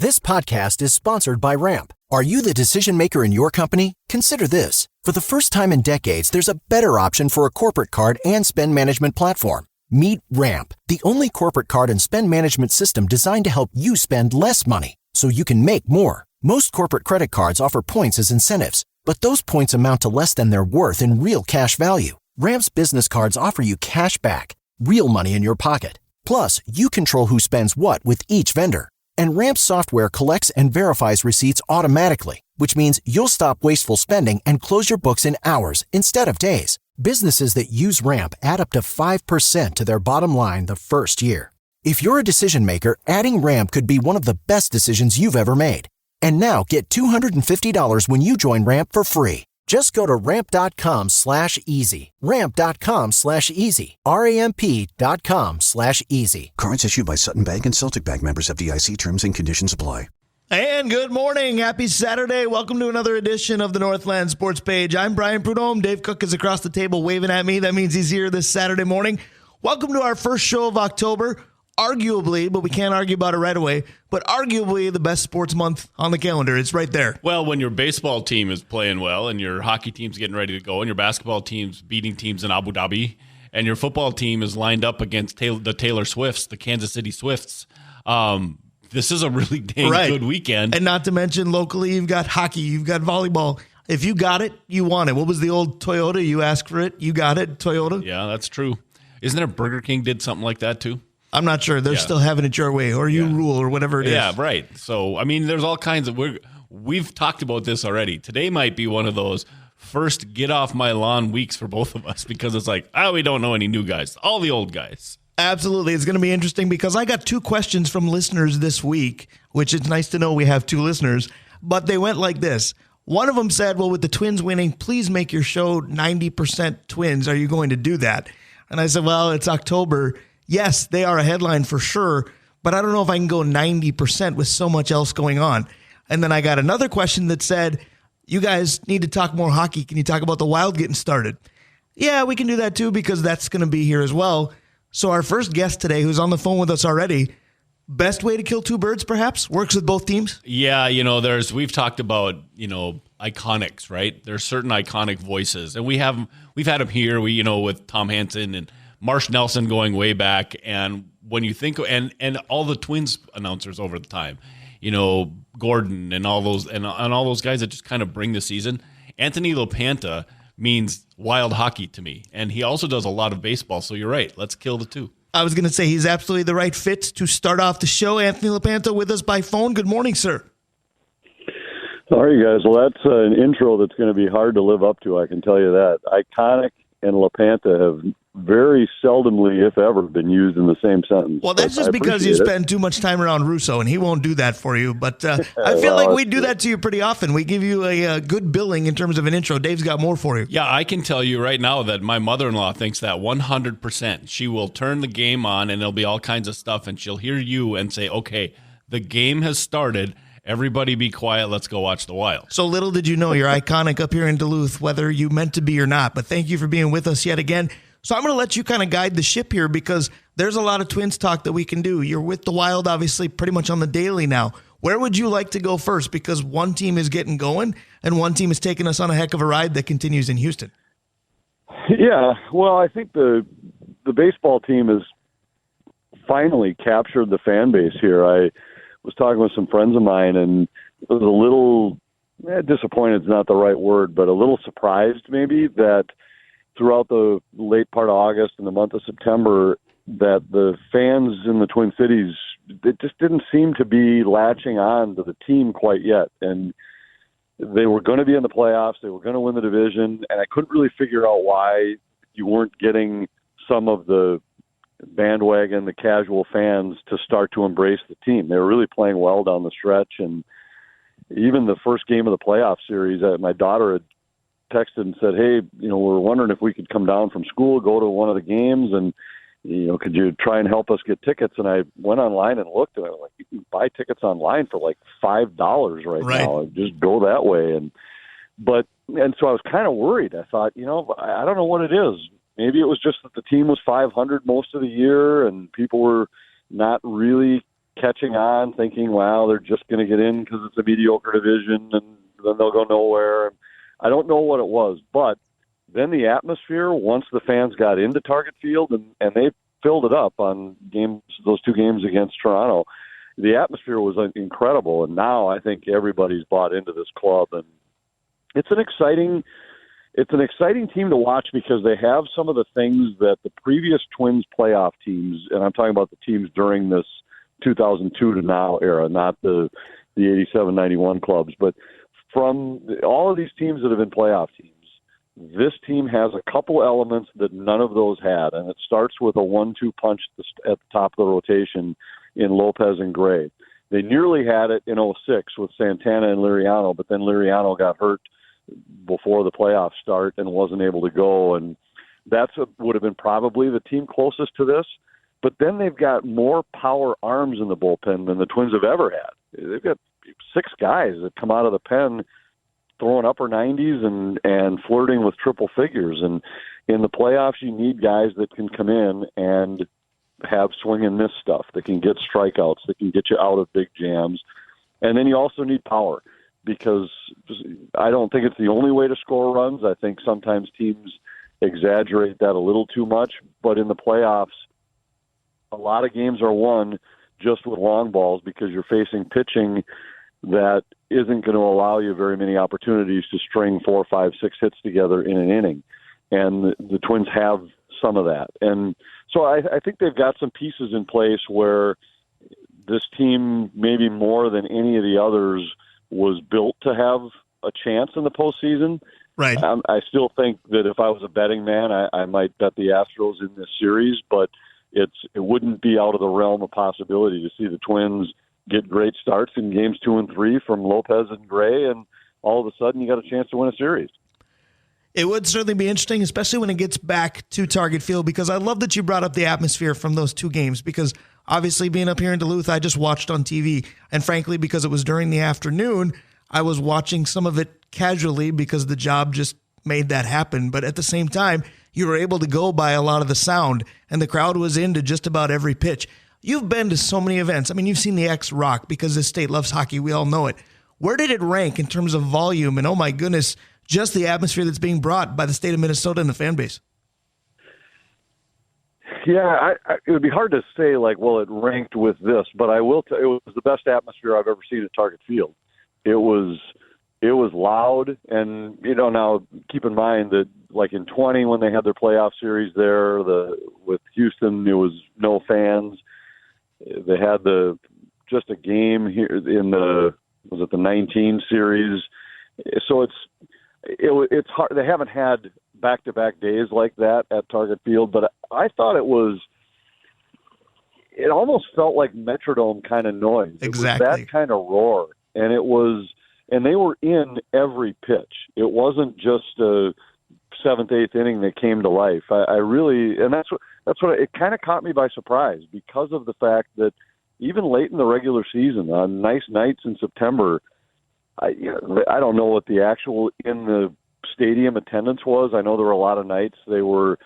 This podcast is sponsored by Ramp. Are you the decision maker in your company? Consider this. For the first time in decades, there's a better option for a corporate card and spend management platform. Meet Ramp, the only corporate card and spend management system designed to help you spend less money so you can make more. Most corporate credit cards offer points as incentives, but those points amount to less than their worth in real cash value. Ramp's business cards offer you cash back, real money in your pocket. Plus, you control who spends what with each vendor. And Ramp's software collects and verifies receipts automatically, which means you'll stop wasteful spending and close your books in hours instead of days. Businesses that use Ramp add up to 5% to their bottom line the first year. If you're a decision maker, adding Ramp could be one of the best decisions you've ever made. And now get $250 when you join Ramp for free. Just go to ramp.com/easy. Ramp.com/easy. RAMP.com/easy. Cards issued by Sutton Bank and Celtic Bank, members of FDIC. Terms and conditions apply. And good morning. Happy Saturday. Welcome to another edition of the Northland Sports Page. I'm Brian Prudhomme. Dave Cook is across the table waving at me. That means he's here this Saturday morning. Welcome to our first show of October. Arguably, but we can't argue about it right away, but arguably the best sports month on the calendar. It's right there. Well, when your baseball team is playing well and your hockey team's getting ready to go and your basketball team's beating teams in Abu Dhabi and your football team is lined up against the Taylor Swifts, the Kansas City Swifts, this is a really dang good weekend. And not to mention locally, you've got hockey, you've got volleyball. If you got it, you want it. What was the old Toyota? You asked for it, you got it, Toyota. Yeah, that's true. Isn't there Burger King did something like that too? I'm not sure. They're still having it your way, or you rule, or whatever it is. Yeah, right. So, I mean, there's all kinds of... We've talked about this already. Today might be one of those first get-off-my-lawn weeks for both of us because it's like, we don't know any new guys. All the old guys. Absolutely. It's going to be interesting because I got two questions from listeners this week, which it's nice to know we have two listeners, but they went like this. One of them said, well, with the Twins winning, please make your show 90% Twins. Are you going to do that? And I said, well, it's October. Yes, they are a headline for sure, but I don't know if I can go 90% with so much else going on. And then I got another question that said, you guys need to talk more hockey. Can you talk about the Wild getting started? Yeah, we can do that too because that's going to be here as well. So our first guest today, who's on the phone with us already, best way to kill two birds perhaps? Works with both teams? Yeah, we've talked about, iconics, right? There's certain iconic voices, and we've had them here, with Tom Hansen and Marsh Nelson going way back, and when you think and all the Twins announcers over the time, Gordon and all those and all those guys that just kind of bring the season. Anthony LaPanta means wild hockey to me, and he also does a lot of baseball. So you're right. Let's kill the two. I was going to say he's absolutely the right fit to start off the show. Anthony LaPanta with us by phone. Good morning, sir. How are you guys? Well, that's an intro that's going to be hard to live up to. I can tell you that. Iconic and LaPanta have very seldomly, if ever, been used in the same sentence. Well, that's just because you spend too much time around Russo, and he won't do that for you. But I feel like we do that to you pretty often. We give you a good billing in terms of an intro. Dave's got more for you. Yeah, I can tell you right now that my mother-in-law thinks that 100%. She will turn the game on, and there'll be all kinds of stuff, and she'll hear you and say, okay, the game has started. Everybody be quiet. Let's go watch the Wild. So little did you know you're iconic up here in Duluth, whether you meant to be or not. But thank you for being with us yet again. So I'm going to let you kind of guide the ship here because there's a lot of Twins talk that we can do. You're with the Wild, obviously, pretty much on the daily now. Where would you like to go first? Because one team is getting going and one team is taking us on a heck of a ride that continues in Houston. Yeah, well, I think the baseball team has finally captured the fan base here. I was talking with some friends of mine and it was a little disappointed is not the right word, but a little surprised maybe that throughout the late part of August and the month of September that the fans in the Twin Cities, it just didn't seem to be latching on to the team quite yet. And they were going to be in the playoffs. They were going to win the division. And I couldn't really figure out why you weren't getting some of the bandwagon, the casual fans to start to embrace the team. They were really playing well down the stretch. And even the first game of the playoff series, my daughter had texted and said, hey, we're wondering if we could come down from school, go to one of the games, and, could you try and help us get tickets? And I went online and looked, and I was like, you can buy tickets online for like $5 right now. Just go that way. And so I was kind of worried. I thought, I don't know what it is. Maybe it was just that the team was 500 most of the year and people were not really catching on, thinking, wow, they're just going to get in because it's a mediocre division and then they'll go nowhere. I don't know what it was, but then the atmosphere, once the fans got into Target Field and they filled it up on those 2 games against Toronto, the atmosphere was incredible. And now I think everybody's bought into this club, and it's an exciting team to watch because they have some of the things that the previous Twins playoff teams, and I'm talking about the teams during this 2002 to now era, not the 87-91 clubs, but from all of these teams that have been playoff teams, this team has a couple elements that none of those had, and it starts with a 1-2 punch at the top of the rotation in Lopez and Gray. They nearly had it in 06 with Santana and Liriano, but then Liriano got hurt before the playoffs start and wasn't able to go, and would have been probably the team closest to this. But then they've got more power arms in the bullpen than the Twins have ever had. They've got 6 guys that come out of the pen throwing upper 90s and flirting with triple figures. And in the playoffs, you need guys that can come in and have swing and miss stuff, that can get strikeouts, that can get you out of big jams. And then you also need power, because I don't think it's the only way to score runs. I think sometimes teams exaggerate that a little too much. But in the playoffs, a lot of games are won just with long balls because you're facing pitching that isn't going to allow you very many opportunities to string 4, 5, 6 hits together in an inning. And the Twins have some of that. And so I think they've got some pieces in place where this team, maybe more than any of the others, was built to have a chance in the postseason. Right. I still think that if I was a betting man, I might bet the Astros in this series, but it wouldn't be out of the realm of possibility to see the Twins get great starts in games 2 and 3 from Lopez and Gray, and all of a sudden you got a chance to win a series. It would certainly be interesting, especially when it gets back to Target Field, because I love that you brought up the atmosphere from those 2 games, because obviously being up here in Duluth, I just watched on TV, and frankly, because it was during the afternoon, I was watching some of it casually because the job just made that happen. But at the same time, you were able to go by a lot of the sound, and the crowd was into just about every pitch. You've been to so many events. I mean, you've seen the X Rock because this state loves hockey. We all know it. Where did it rank in terms of volume? And oh my goodness, just the atmosphere that's being brought by the state of Minnesota and the fan base. Yeah, it would be hard to say, like, well, it ranked with this, but I will tell you, it was the best atmosphere I've ever seen at Target Field. It was loud, and, now keep in mind that, like in 20, when they had their playoff series there, with Houston, there was no fans. They had just a game here in the 19 series. So it's hard. They haven't had back-to-back days like that at Target Field, but I thought it almost felt like Metrodome kind of noise. Exactly. It was that kind of roar, and they were in every pitch. It wasn't just a 7th, 8th inning that came to life. I really, and that's what it kind of caught me by surprise, because of the fact that even late in the regular season, on nice nights in September, I don't know what the actual in the stadium attendance was. I know there were a lot of nights they were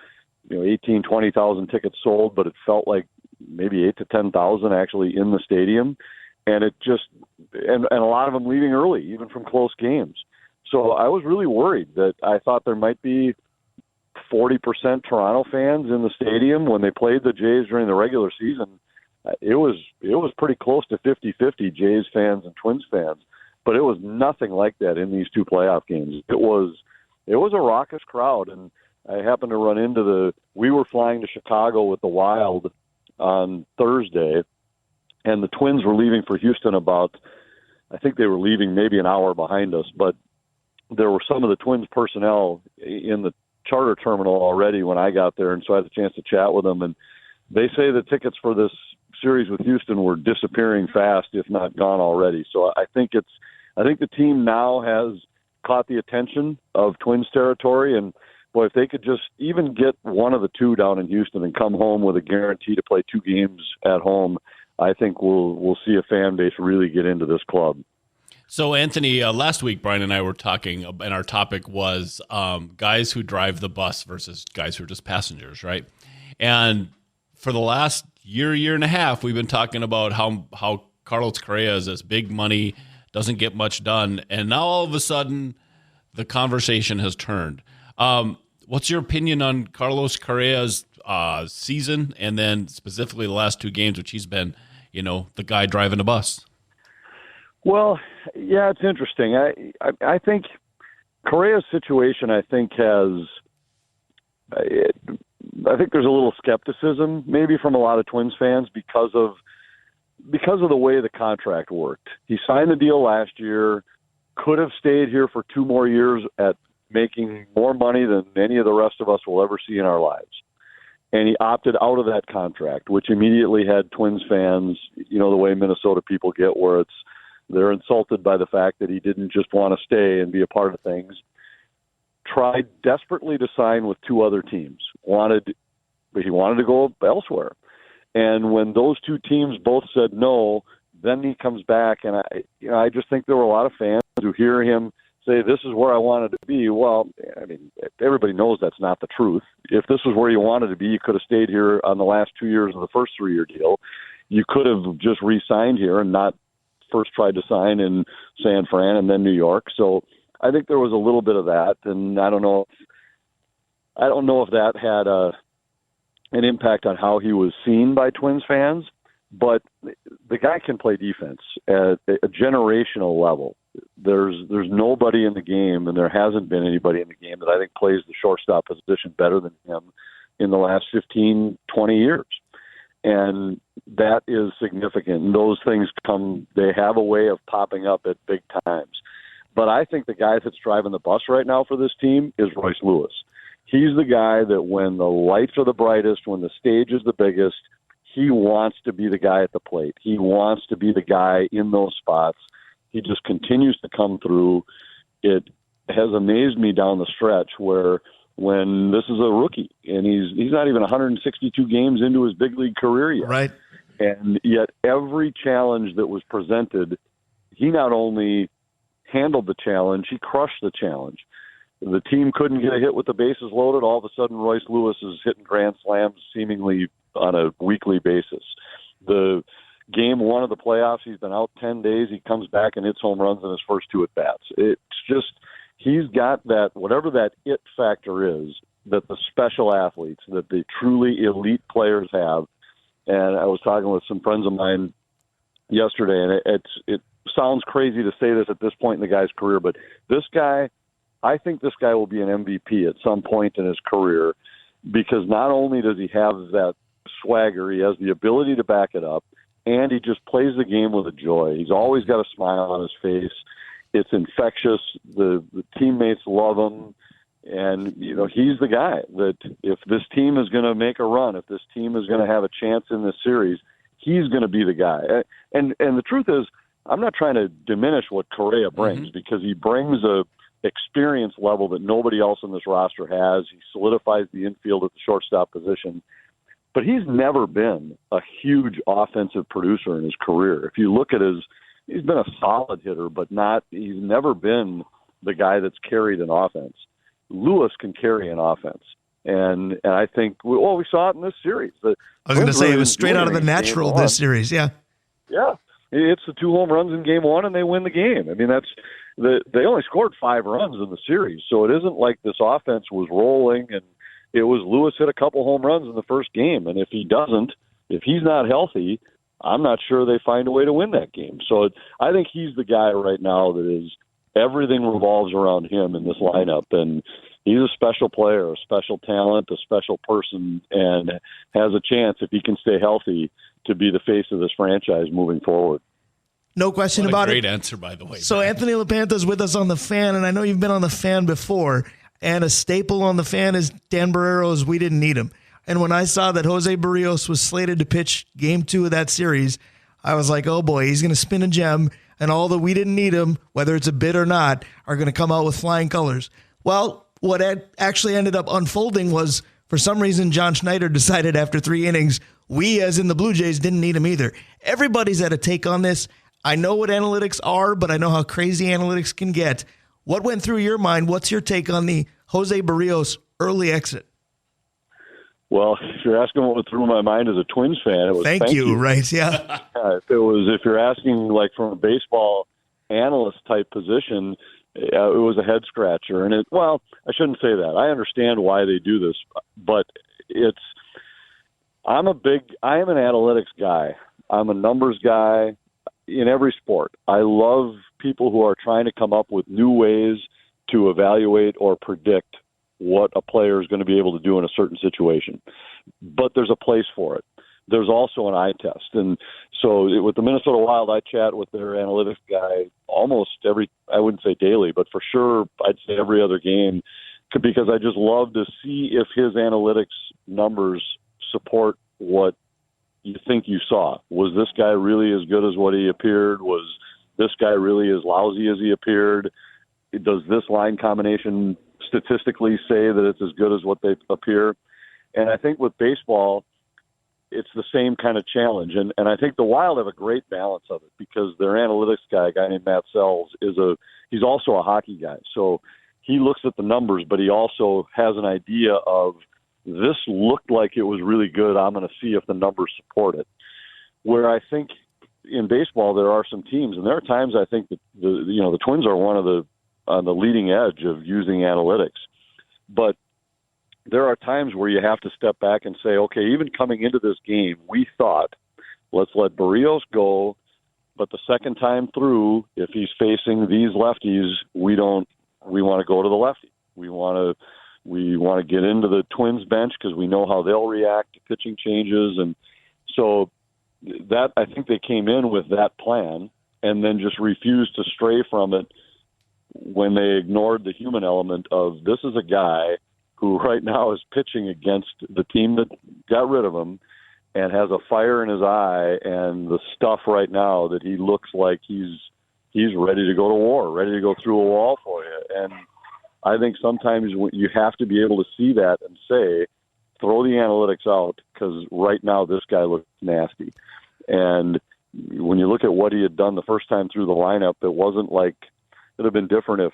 18, 20,000 tickets sold, but it felt like maybe 8 to 10,000 actually in the stadium. And it just, and a lot of them leaving early, even from close games. So I was really worried that I thought there might be 40% Toronto fans in the stadium when they played the Jays during the regular season. It was pretty close to 50-50 Jays fans and Twins fans, but it was nothing like that in these 2 playoff games. It was a raucous crowd, and I happened to run into we were flying to Chicago with the Wild on Thursday, and the Twins were leaving for Houston I think they were leaving maybe an hour behind us, but there were some of the Twins personnel in the charter terminal already when I got there, and so I had a chance to chat with them, and they say the tickets for this series with Houston were disappearing fast, if not gone already. So I think the team now has caught the attention of Twins territory, and boy, if they could just even get one of the 2 down in Houston and come home with a guarantee to play 2 games at home, I think we'll see a fan base really get into this club. So, Anthony, last week, Brian and I were talking, and our topic was guys who drive the bus versus guys who are just passengers, right? And for the last year and a half, we've been talking about how Carlos Correa is this big money, doesn't get much done, and now all of a sudden the conversation has turned. What's your opinion on Carlos Correa's season, and then specifically the last 2 games, which he's been, the guy driving the bus? Well, yeah, it's interesting. I think Correa's situation, I think there's a little skepticism maybe from a lot of Twins fans because of the way the contract worked. He signed the deal last year, could have stayed here for 2 more years at making more money than any of the rest of us will ever see in our lives. And he opted out of that contract, which immediately had Twins fans, the way Minnesota people get, where they're insulted by the fact that he didn't just want to stay and be a part of things. Tried desperately to sign with 2 other teams. But he wanted to go elsewhere. And when those 2 teams both said no, then he comes back, and I just think there were a lot of fans who hear him say, this is where I wanted to be. Well, I mean, everybody knows that's not the truth. If this was where you wanted to be, you could have stayed here on the last 2 years of the first 3-year deal. You could have just re-signed here and not first tried to sign in San Fran and then New York. So I think there was a little bit of that, and I don't know if that had an impact on how he was seen by Twins fans, but the guy can play defense at a generational level. There's nobody in the game, and there hasn't been anybody in the game that I think plays the shortstop position better than him in the last 15, 20 years. And that is significant. And those things they have a way of popping up at big times. But I think the guy that's driving the bus right now for this team is Royce Lewis. He's the guy that when the lights are the brightest, when the stage is the biggest, he wants to be the guy at the plate. He wants to be the guy in those spots. He just continues to come through. It has amazed me down the stretch where when this is a rookie and he's not even 162 games into his big league career yet. Right. And yet every challenge that was presented, he not only handled the challenge, he crushed the challenge. The team couldn't get a hit with the bases loaded. All of a sudden, Royce Lewis is hitting grand slams seemingly on a weekly basis. The game 1 of the playoffs, he's been out 10 days. He comes back and hits home runs in his first 2 at-bats. It's just, he's got that, whatever that it factor is, that the special athletes, that the truly elite players have. And I was talking with some friends of mine yesterday, and it sounds crazy to say this at this point in the guy's career, but this guy, I think this guy will be an MVP at some point in his career because not only does he have that swagger, he has the ability to back it up, and he just plays the game with a joy. He's always got a smile on his face. It's infectious. The teammates love him. And, he's the guy that if this team is going to make a run, if this team is going to have a chance in this series, he's going to be the guy. And the truth is, I'm not trying to diminish what Correa brings because he brings a experience level that nobody else in this roster has. He solidifies the infield at the shortstop position. But he's never been a huge offensive producer in his career. If you look at he's been a solid hitter, but he's never been the guy that's carried an offense. Lewis can carry an offense. And I think, we saw it in this series. I was going to say, it was straight out of the natural this series, yeah. Yeah. It's the 2 home runs in game 1, and they win the game. I mean, they only scored 5 runs in the series, so it isn't like this offense was rolling and it was Lewis hit a couple home runs in the first game. And if he's not healthy, I'm not sure they find a way to win that game. So I think he's the guy right now that is everything revolves around him in this lineup. And he's a special player, a special talent, a special person, and has a chance, if he can stay healthy, to be the face of this franchise moving forward. No question about it. Great answer, by the way. So Anthony LaPanta is with us on The Fan, and I know you've been on The Fan before, and a staple on The Fan is Dan Barrero's "We Didn't Need Him." And when I saw that Jose Barrios was slated to pitch game 2 of that series, I was like, oh boy, he's going to spin a gem, and all the "we didn't need him," whether it's a bid or not, are going to come out with flying colors. Well, what actually ended up unfolding was, for some reason, John Schneider decided after 3 innings, we, as in the Blue Jays, didn't need him either. Everybody's had a take on this. I know what analytics are, but I know how crazy analytics can get. What went through your mind? What's your take on the Jose Barrios early exit? Well, if you're asking what went through my mind as a Twins fan, it was Thank you. Right, yeah. If you're asking like from a baseball analyst type position, it was a head scratcher. And I shouldn't say that. I understand why they do this, but I am an analytics guy. I'm a numbers guy in every sport. I love people who are trying to come up with new ways to evaluate or predict what a player is going to be able to do in a certain situation. But there's a place for it. There's also an eye test. And so with the Minnesota Wild, I chat with their analytics guy almost I wouldn't say daily, but for sure I'd say every other game, because I just love to see if his analytics numbers support what you think you saw. Was this guy really as good as what he appeared? Was this guy really as lousy as he appeared? Does this line combination statistically say that it's as good as what they appear? And I think with baseball, it's the same kind of challenge. And I think the Wild have a great balance of it because their analytics guy, a guy named Matt Sells, he's also a hockey guy. So he looks at the numbers, but he also has an idea of this looked like it was really good. I'm going to see if the numbers support it. Where I think in baseball there are some teams, and there are times I think that the Twins are on the leading edge of using analytics. But there are times where you have to step back and say, okay, even coming into this game, we thought, let's let Barrios go, but the second time through, if he's facing these lefties, we want to go to the lefty. We want to get into the Twins bench because we know how they'll react to pitching changes. And so that, I think they came in with that plan and then just refused to stray from it when they ignored the human element of this is a guy who right now is pitching against the team that got rid of him and has a fire in his eye and the stuff right now that he looks like he's ready to go to war, ready to go through a wall for you. And I think sometimes you have to be able to see that and say, throw the analytics out because right now this guy looks nasty. And when you look at what he had done the first time through the lineup, it wasn't like it would have been different if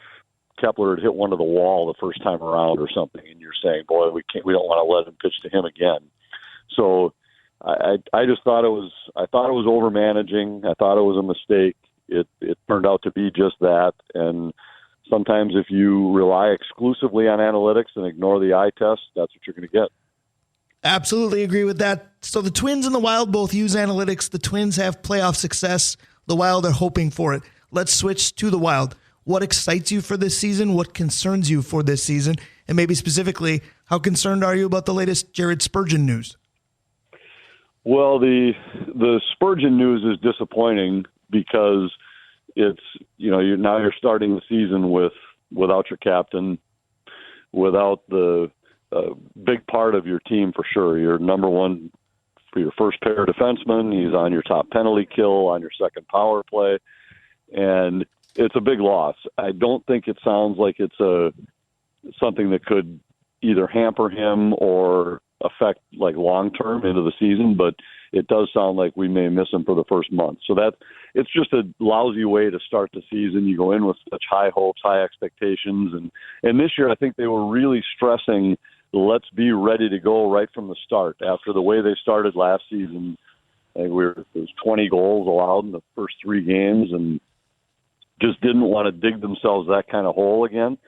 Kepler had hit one to the wall the first time around or something, and you're saying, boy, we don't want to let him pitch to him again. So I just thought it was over managing. I thought it was a mistake. It turned out to be just that. And sometimes if you rely exclusively on analytics and ignore the eye test, that's what you're going to get. Absolutely agree with that. So the Twins and the Wild both use analytics. The Twins have playoff success. The Wild are hoping for it. Let's switch to the Wild. What excites you for this season? What concerns you for this season? And maybe specifically, how concerned are you about the latest Jared Spurgeon news? Well, the Spurgeon news is disappointing because it's, you're starting the season without your captain, without the big part of your team for sure. Your number one for your first pair defenseman. He's on your top penalty kill, on your second power play. And it's a big loss. I don't think it sounds like it's something that could either hamper him or affect like long term into the season, but it does sound like we may miss him for the first month. So it's just a lousy way to start the season. You go in with such high hopes, high expectations, and this year I think they were really stressing let's be ready to go right from the start. After the way they started last season, I think there was 20 goals allowed in the first 3 games, and just didn't want to dig themselves that kind of hole again.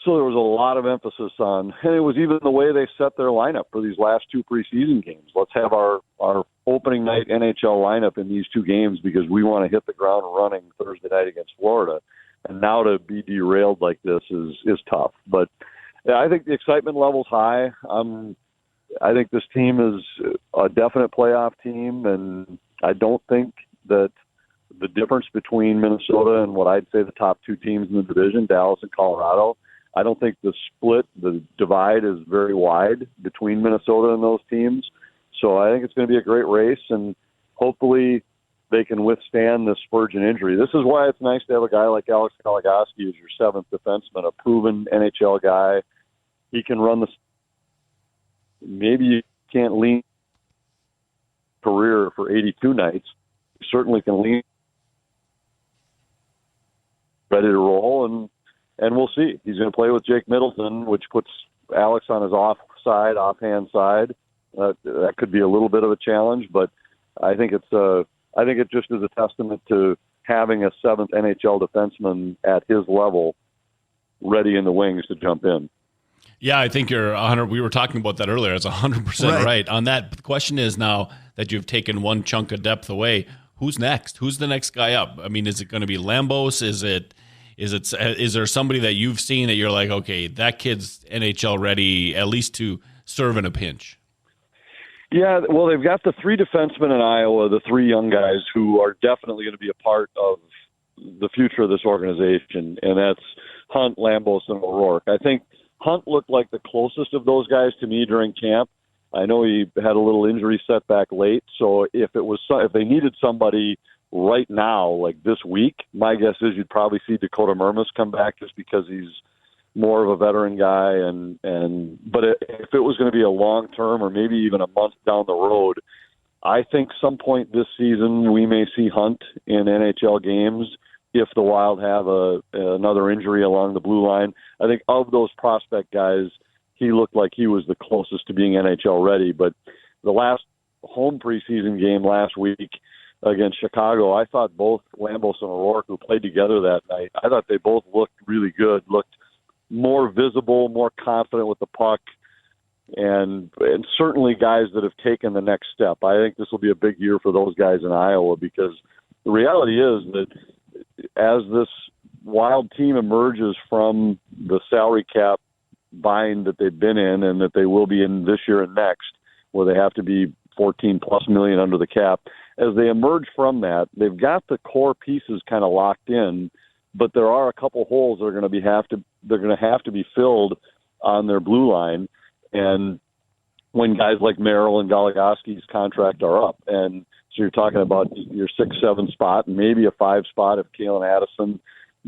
So there was a lot of emphasis on, and it was even the way they set their lineup for these last 2 preseason games. Let's have our opening night NHL lineup in these 2 games because we want to hit the ground running Thursday night against Florida. And now to be derailed like this is tough. But yeah, I think the excitement level's high. I think this team is a definite playoff team, and I don't think that the difference between Minnesota and what I'd say the top 2 teams in the division, Dallas and Colorado, I don't think the divide is very wide between Minnesota and those teams. So I think it's going to be a great race, and hopefully they can withstand this Spurgeon injury. This is why it's nice to have a guy like Alex Kolakowski as your 7th defenseman, a proven NHL guy. He can run maybe you can't lean career for 82 nights. You certainly can lean ready to roll, and we'll see. He's going to play with Jake Middleton, which puts Alex on his off offside, offhand side. That could be a little bit of a challenge, but I think it just is a testament to having a seventh NHL defenseman at his level ready in the wings to jump in. Yeah, I think you're 100. We were talking about that earlier. It's 100% right on that. The question is now that you've taken one chunk of depth away, who's next? Who's the next guy up? I mean, is it going to be Lambos? Is there somebody that you've seen that you're like, okay, that kid's NHL ready at least to serve in a pinch? Yeah, well, they've got the three defensemen in Iowa, the three young guys who are definitely going to be a part of the future of this organization, and that's Hunt, Lambos, and O'Rourke. I think Hunt looked like the closest of those guys to me during camp. I know he had a little injury setback late, so if they needed somebody right now, like this week, my guess is you'd probably see Dakota Murmas come back just because he's more of a veteran guy. But if it was going to be a long term or maybe even a month down the road, I think some point this season we may see Hunt in NHL games if the Wild have another injury along the blue line. I think of those prospect guys, he looked like he was the closest to being NHL ready. But the last home preseason game last week against Chicago, I thought both Lambos and O'Rourke, who played together that night, I thought they both looked really good, looked more visible, more confident with the puck, and certainly guys that have taken the next step. I think this will be a big year for those guys in Iowa, because the reality is that as this Wild team emerges from the salary cap bind that they've been in and that they will be in this year and next, where they have to be 14 plus million under the cap, as they emerge from that, they've got the core pieces kind of locked in, but there are a couple holes that are going to have to be filled on their blue line. And when guys like Merrill and Goligoski's contract are up, and so you're talking about your 6-7 spot and maybe a 5 spot if Kalen Addison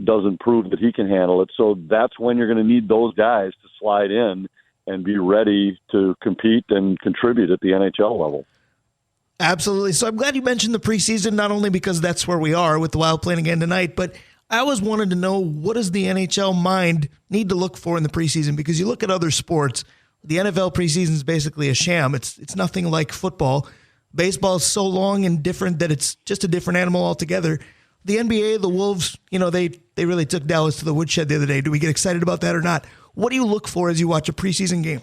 doesn't prove that he can handle it. So that's when you're going to need those guys to slide in and be ready to compete and contribute at the NHL level. Absolutely. So I'm glad you mentioned the preseason, not only because that's where we are with the Wild playing again tonight, but I always wanted to know, what does the NHL mind need to look for in the preseason? Because you look at other sports, the NFL preseason is basically a sham. It's nothing like football. Baseball is so long and different that it's just a different animal altogether. The NBA, the Wolves, they really took Dallas to the woodshed the other day. Do we get excited about that or not? What do you look for as you watch a preseason game?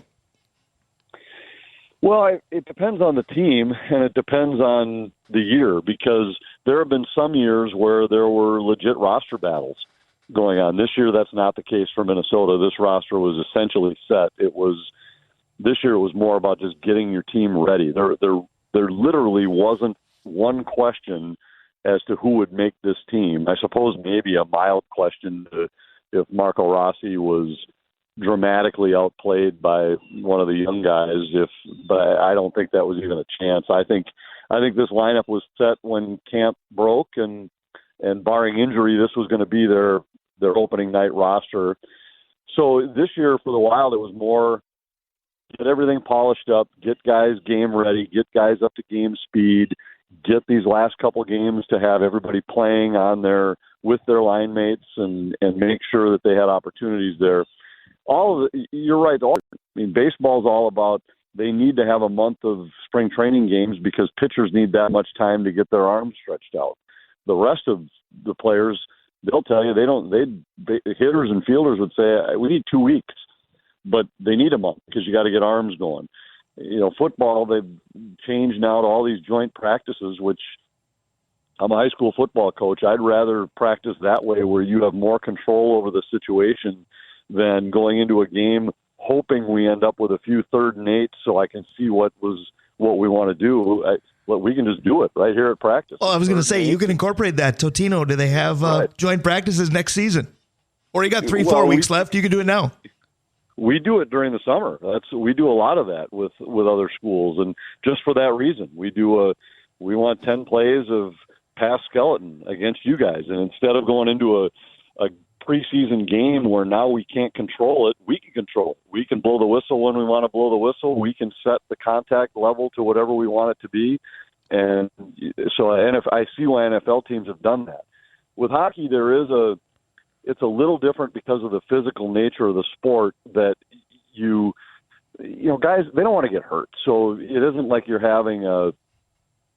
Well, it depends on the team, and it depends on the year, because there have been some years where there were legit roster battles going on. This year, that's not the case for Minnesota. This roster was essentially set. This year it was more about just getting your team ready. There literally wasn't one question as to who would make this team. I suppose maybe a mild question if Marco Rossi was dramatically outplayed by one of the young guys, but I don't think that was even a chance. I think this lineup was set when camp broke, and barring injury, this was going to be their opening night roster. So this year for the Wild, it was more get everything polished up, get guys game ready, get guys up to game speed, get these last couple games to have everybody playing with their line mates, and make sure that they had opportunities there. You're right. Baseball's all about, they need to have a month of spring training games because pitchers need that much time to get their arms stretched out. The rest of the players, they'll tell you hitters and fielders would say, we need 2 weeks, but they need a month because you got to get arms going. Football, they've changed now to all these joint practices, which I'm a high school football coach. I'd rather practice that way, where you have more control over the situation than going into a game hoping we end up with a few 3rd and 8s so I can see what we want to do. We can just do it right here at practice. Oh, I was going to say, you can incorporate that. Totino, do they have joint practices next season? Or you got 3-4 weeks left, you can do it now. We do it during the summer. We do a lot of that with other schools, and just for that reason, we want 10 plays of pass skeleton against you guys, and instead of going into a preseason game where now we can't control it, we can control it. We can blow the whistle when we want to blow the whistle. We can set the contact level to whatever we want it to be, and so I see why NFL teams have done that. With hockey, it's a little different because of the physical nature of the sport, that guys, they don't want to get hurt. So it isn't like you're having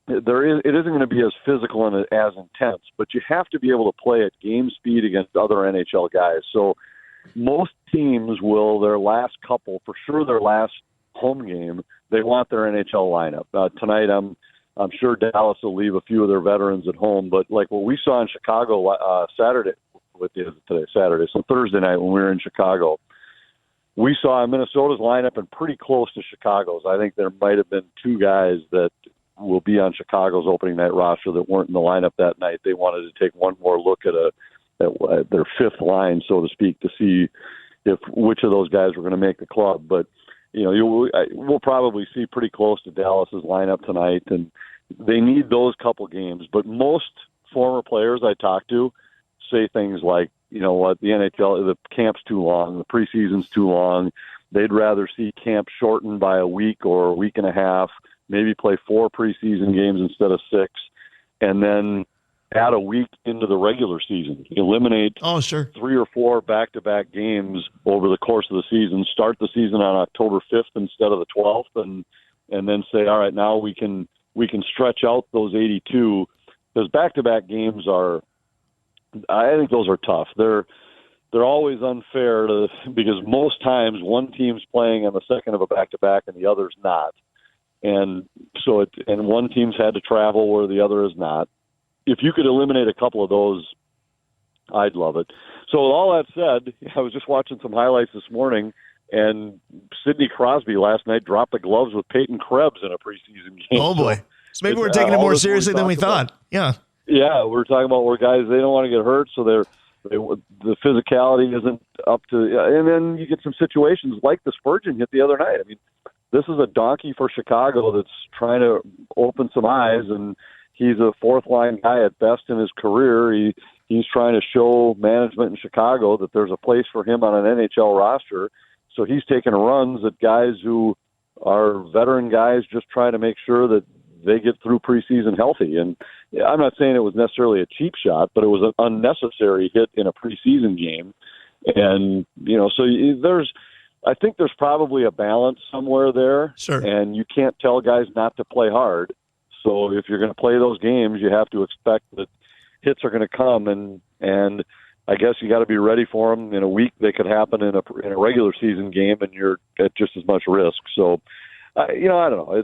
it isn't going to be as physical and as intense, but you have to be able to play at game speed against other NHL guys. So most teams will, their last couple, for sure their last home game, they want their NHL lineup. Tonight, I'm sure Dallas will leave a few of their veterans at home, but like what we saw in Chicago Thursday night when we were in Chicago, we saw Minnesota's lineup and pretty close to Chicago's. I think there might have been two guys that will be on Chicago's opening night roster that weren't in the lineup that night. They wanted to take one more look at their fifth line, so to speak, to see which of those guys were going to make the club. But we'll probably see pretty close to Dallas's lineup tonight, and they need those couple games. But most former players I talk to say things like, you know what, the NHL, the camp's too long, the preseason's too long. They'd rather see camp shortened by a week or a week and a half, maybe play 4 preseason games instead of 6, and then add a week into the regular season. Eliminate 3 or 4 back-to-back games over the course of the season. Start the season on October 5th instead of the 12th, and then say, all right, now we can stretch out those 82, because back-to-back games are, I think those are tough. They're always unfair because most times one team's playing on the second of a back-to-back and the other's not. And so one team's had to travel where the other is not. If you could eliminate a couple of those, I'd love it. So with all that said, I was just watching some highlights this morning, and Sidney Crosby last night dropped the gloves with Peyton Krebs in a preseason game. Oh, boy. So maybe we're taking it more seriously than we thought. Yeah. Yeah, we're talking about where guys, they don't want to get hurt, so the physicality isn't up to – and then you get some situations like the Spurgeon hit the other night. I mean, this is a donkey for Chicago that's trying to open some eyes, and he's a fourth-line guy at best in his career. He's trying to show management in Chicago that there's a place for him on an NHL roster. So he's taking runs at guys who are veteran guys just trying to make sure that they get through preseason healthy. And I'm not saying it was necessarily a cheap shot, but it was an unnecessary hit in a preseason game. And, so I think there's probably a balance somewhere there. Sure. And you can't tell guys not to play hard. So if you're going to play those games, you have to expect that hits are going to come, and I guess you got to be ready for them. In a week, they could happen in a regular season game, and you're at just as much risk. So, I don't know.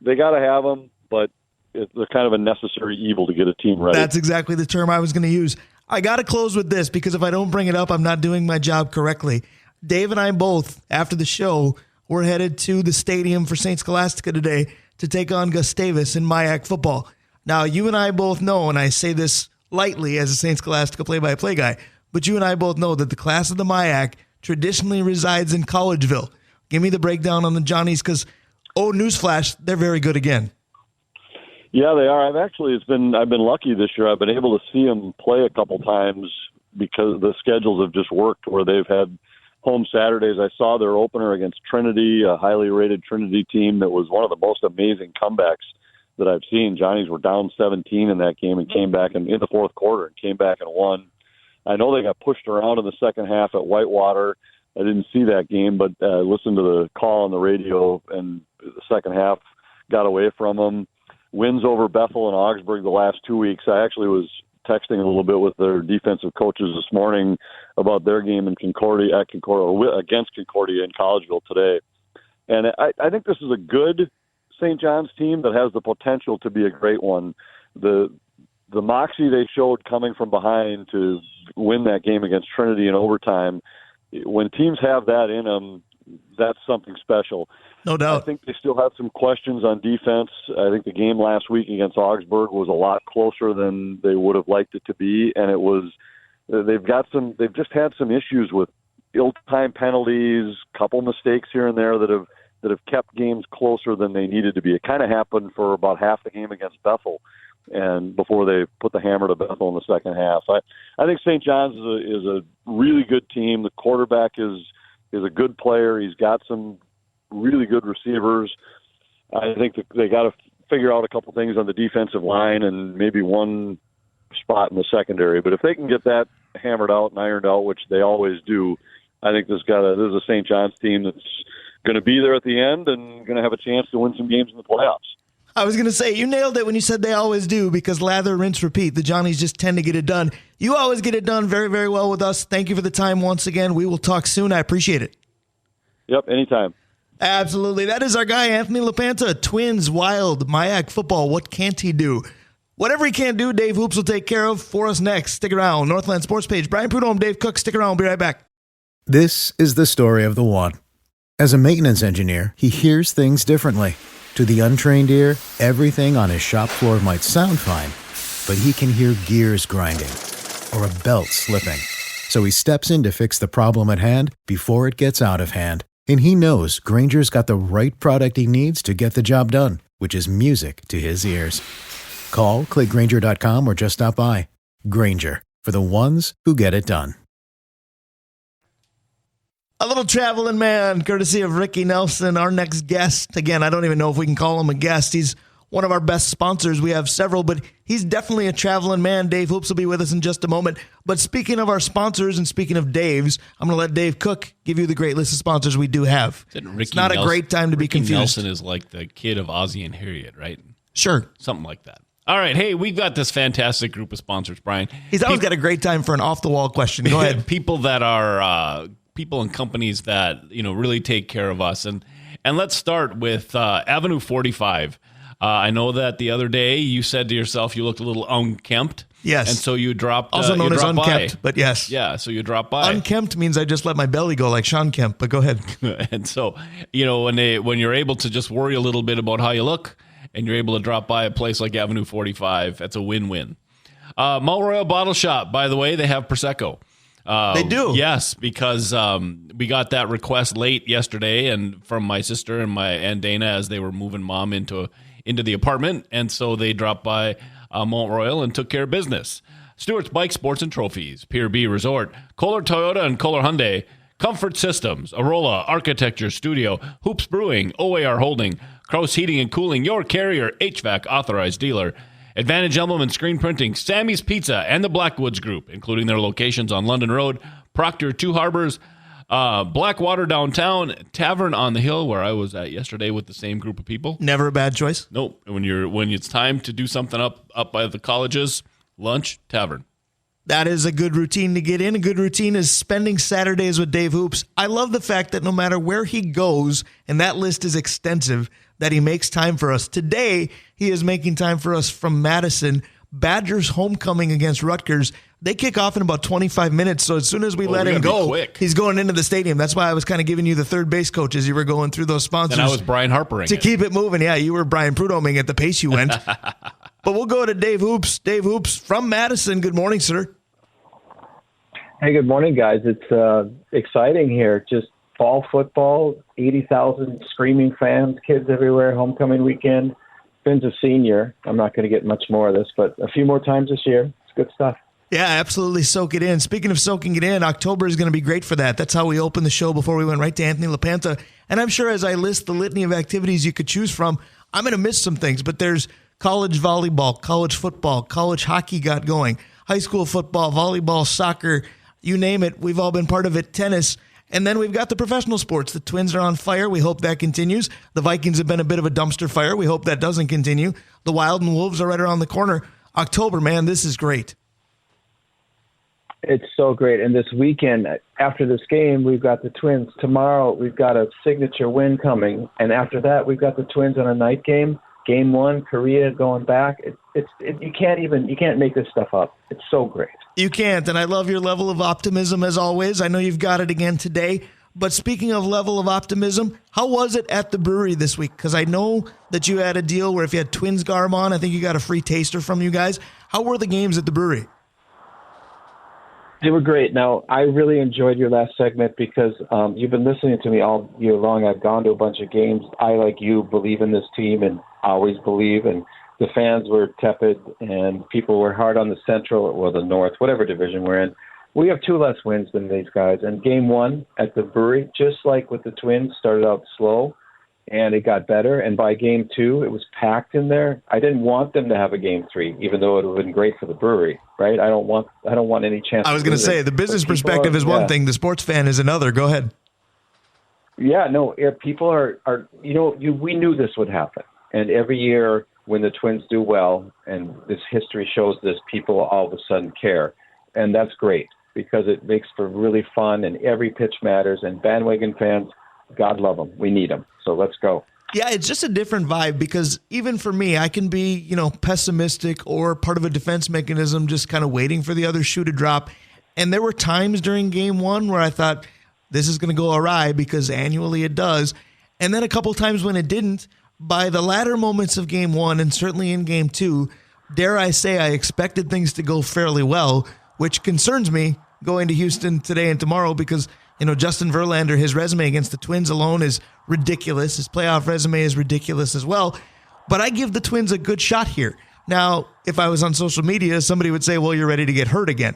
They got to have them, but they're kind of a necessary evil to get a team ready. That's exactly the term I was going to use. I got to close with this, because if I don't bring it up, I'm not doing my job correctly. Dave and I both, after the show, we're headed to the stadium for St. Scholastica today to take on Gustavus in MIAC football. Now, you and I both know, and I say this lightly as a St. Scholastica play-by-play guy, but you and I both know that the class of the MIAC traditionally resides in Collegeville. Give me the breakdown on the Johnnies, because, newsflash, they're very good again. Yeah, they are. I've been lucky this year. I've been able to see them play a couple times because the schedules have just worked where they've had home Saturdays. I saw their opener against Trinity, a highly rated Trinity team that was one of the most amazing comebacks that I've seen. Johnnies were down 17 in that game and came back in the fourth quarter and came back and won. I know they got pushed around in the second half at Whitewater. I didn't see that game, but listened to the call on the radio, and the second half got away from them. Wins over Bethel and Augsburg the last 2 weeks. I actually was texting a little bit with their defensive coaches this morning about their game in against Concordia in Collegeville today. And I think this is a good St. John's team that has the potential to be a great one. The moxie they showed coming from behind to win that game against Trinity in overtime, when teams have that in them, that's something special. No doubt. I think they still have some questions on defense. I think the game last week against Augsburg was a lot closer than they would have liked it to be, and they've just had some issues with ill-timed penalties, couple mistakes here and there that have kept games closer than they needed to be. It kind of happened for about half the game against Bethel, and before they put the hammer to Bethel in the second half. I think St. John's is a really good team. The quarterback is a good player. He's got some really good receivers. I think that they got to figure out a couple things on the defensive line and maybe one spot in the secondary. But if they can get that hammered out and ironed out, which they always do, I think this is a St. John's team that's going to be there at the end and going to have a chance to win some games in the playoffs. I was going to say, you nailed it when you said they always do, because lather, rinse, repeat. The Johnnies just tend to get it done. You always get it done very, very well with us. Thank you for the time once again. We will talk soon. I appreciate it. Yep, anytime. Absolutely. That is our guy, Anthony LaPanta. Twins, Wild, Mayak football. What can't he do? Whatever he can't do, Dave Hoops will take care of for us next. Stick around. Northland Sports Page. Brian Prudhomme, Dave Cook. Stick around. We'll be right back. This is the story of the one. As a maintenance engineer, he hears things differently. To the untrained ear, everything on his shop floor might sound fine, but he can hear gears grinding or a belt slipping. So he steps in to fix the problem at hand before it gets out of hand. And he knows Grainger's got the right product he needs to get the job done, which is music to his ears. Call, click Grainger.com, or just stop by. Grainger, for the ones who get it done. A little traveling man, courtesy of Ricky Nelson, our next guest. Again, I don't even know if we can call him a guest. He's one of our best sponsors. We have several, but he's definitely a traveling man. Dave Hoops will be with us in just a moment. But speaking of our sponsors and speaking of Dave's, I'm going to let Dave Cook give you the great list of sponsors we do have. It's not a great time to be confused. Nelson is like the kid of Ozzie and Harriet, right? Sure. Something like that. All right. Hey, we've got this fantastic group of sponsors, Brian. He's always got a great time for an off-the-wall question. Go ahead. People that are... people and companies that really take care of us, and let's start with Avenue 45. I know that the other day you said to yourself you looked a little unkempt. Yes, and so you dropped. Also known as unkempt, by. but yes, yeah. So you dropped by. Unkempt means I just let my belly go like Sean Kemp. But go ahead. And so when you're able to just worry a little bit about how you look, and you're able to drop by a place like Avenue 45, that's a win-win. Mount Royal Bottle Shop, by the way, they have Prosecco. They do. Yes, because we got that request late yesterday and from my sister and Dana as they were moving Mom into the apartment. And so they dropped by Mount Royal and took care of business. Stewart's Bike Sports and Trophies, Pier B Resort, Kohler Toyota and Kohler Hyundai, Comfort Systems, Arola Architecture Studio, Hoops Brewing, OAR Holding, Kraus Heating and Cooling, your Carrier HVAC authorized dealer, Advantage Emblem and Screen Printing, Sammy's Pizza, and the Blackwoods Group, including their locations on London Road, Proctor, Two Harbors, Blackwater downtown, Tavern on the Hill, where I was at yesterday with the same group of people. Never a bad choice. Nope. When it's time to do something up by the colleges, lunch, tavern. That is a good routine to get in. A good routine is spending Saturdays with Dave Hoops. I love the fact that no matter where he goes, and that list is extensive, that he makes time for us. Today, he is making time for us from Madison. Badgers homecoming against Rutgers. They kick off in about 25 minutes, so as soon as we let him go, he's going into the stadium. That's why I was kind of giving you the third base coach as you were going through those sponsors. And I was Brian Harpering. To keep it moving. Yeah, you were Brian Prudhomming at the pace you went. But we'll go to Dave Hoops. Dave Hoops from Madison. Good morning, sir. Hey, good morning, guys. It's exciting here. Just fall football, 80,000 screaming fans, kids everywhere, homecoming weekend. Finn's a senior. I'm not going to get much more of this, but a few more times this year. It's good stuff. Yeah, absolutely. Soak it in. Speaking of soaking it in, October is going to be great for that. That's how we opened the show before we went right to Anthony LaPanta. And I'm sure as I list the litany of activities you could choose from, I'm going to miss some things, but there's college volleyball, college football, college hockey got going, high school football, volleyball, soccer, you name it. We've all been part of it, tennis. And then we've got the professional sports. The Twins are on fire. We hope that continues. The Vikings have been a bit of a dumpster fire. We hope that doesn't continue. The Wild and Wolves are right around the corner. October, man, this is great. It's so great. And this weekend, after this game, we've got the Twins. Tomorrow, we've got a signature win coming. And after that, we've got the Twins on a night game. Game one, Korea going back. You can't make this stuff up. It's so great. You can't, and I love your level of optimism as always. I know you've got it again today. But speaking of level of optimism, how was it at the brewery this week? Because I know that you had a deal where if you had Twins Garb on, I think you got a free taster from you guys. How were the games at the brewery? They were great. Now, I really enjoyed your last segment because you've been listening to me all year long. I've gone to a bunch of games. I, like you, believe in this team and always believe. And the fans were tepid and people were hard on the Central or the North, whatever division we're in. We have 2 less wins than these guys. And game one at the brewery, just like with the Twins, started out slow and it got better. And by game 2, it was packed in there. I didn't want them to have a game 3, even though it would have been great for the brewery, right? I don't want any chance. I was going to say, the business perspective is one thing. The sports fan is another. Go ahead. Yeah, no, people are we knew this would happen. And every year when the Twins do well, and this history shows this, people all of a sudden care. And that's great because it makes for really fun, and every pitch matters. And bandwagon fans, God love them. We need them. So let's go. Yeah, it's just a different vibe because even for me, I can be, pessimistic or part of a defense mechanism, just kind of waiting for the other shoe to drop. And there were times during game one where I thought this is going to go awry because annually it does. And then a couple times when it didn't. By the latter moments of game one and certainly in game two, dare I say I expected things to go fairly well, which concerns me going to Houston today and tomorrow because, Justin Verlander, his resume against the Twins alone is ridiculous. His playoff resume is ridiculous as well. But I give the Twins a good shot here. Now, if I was on social media, somebody would say, well, you're ready to get hurt again.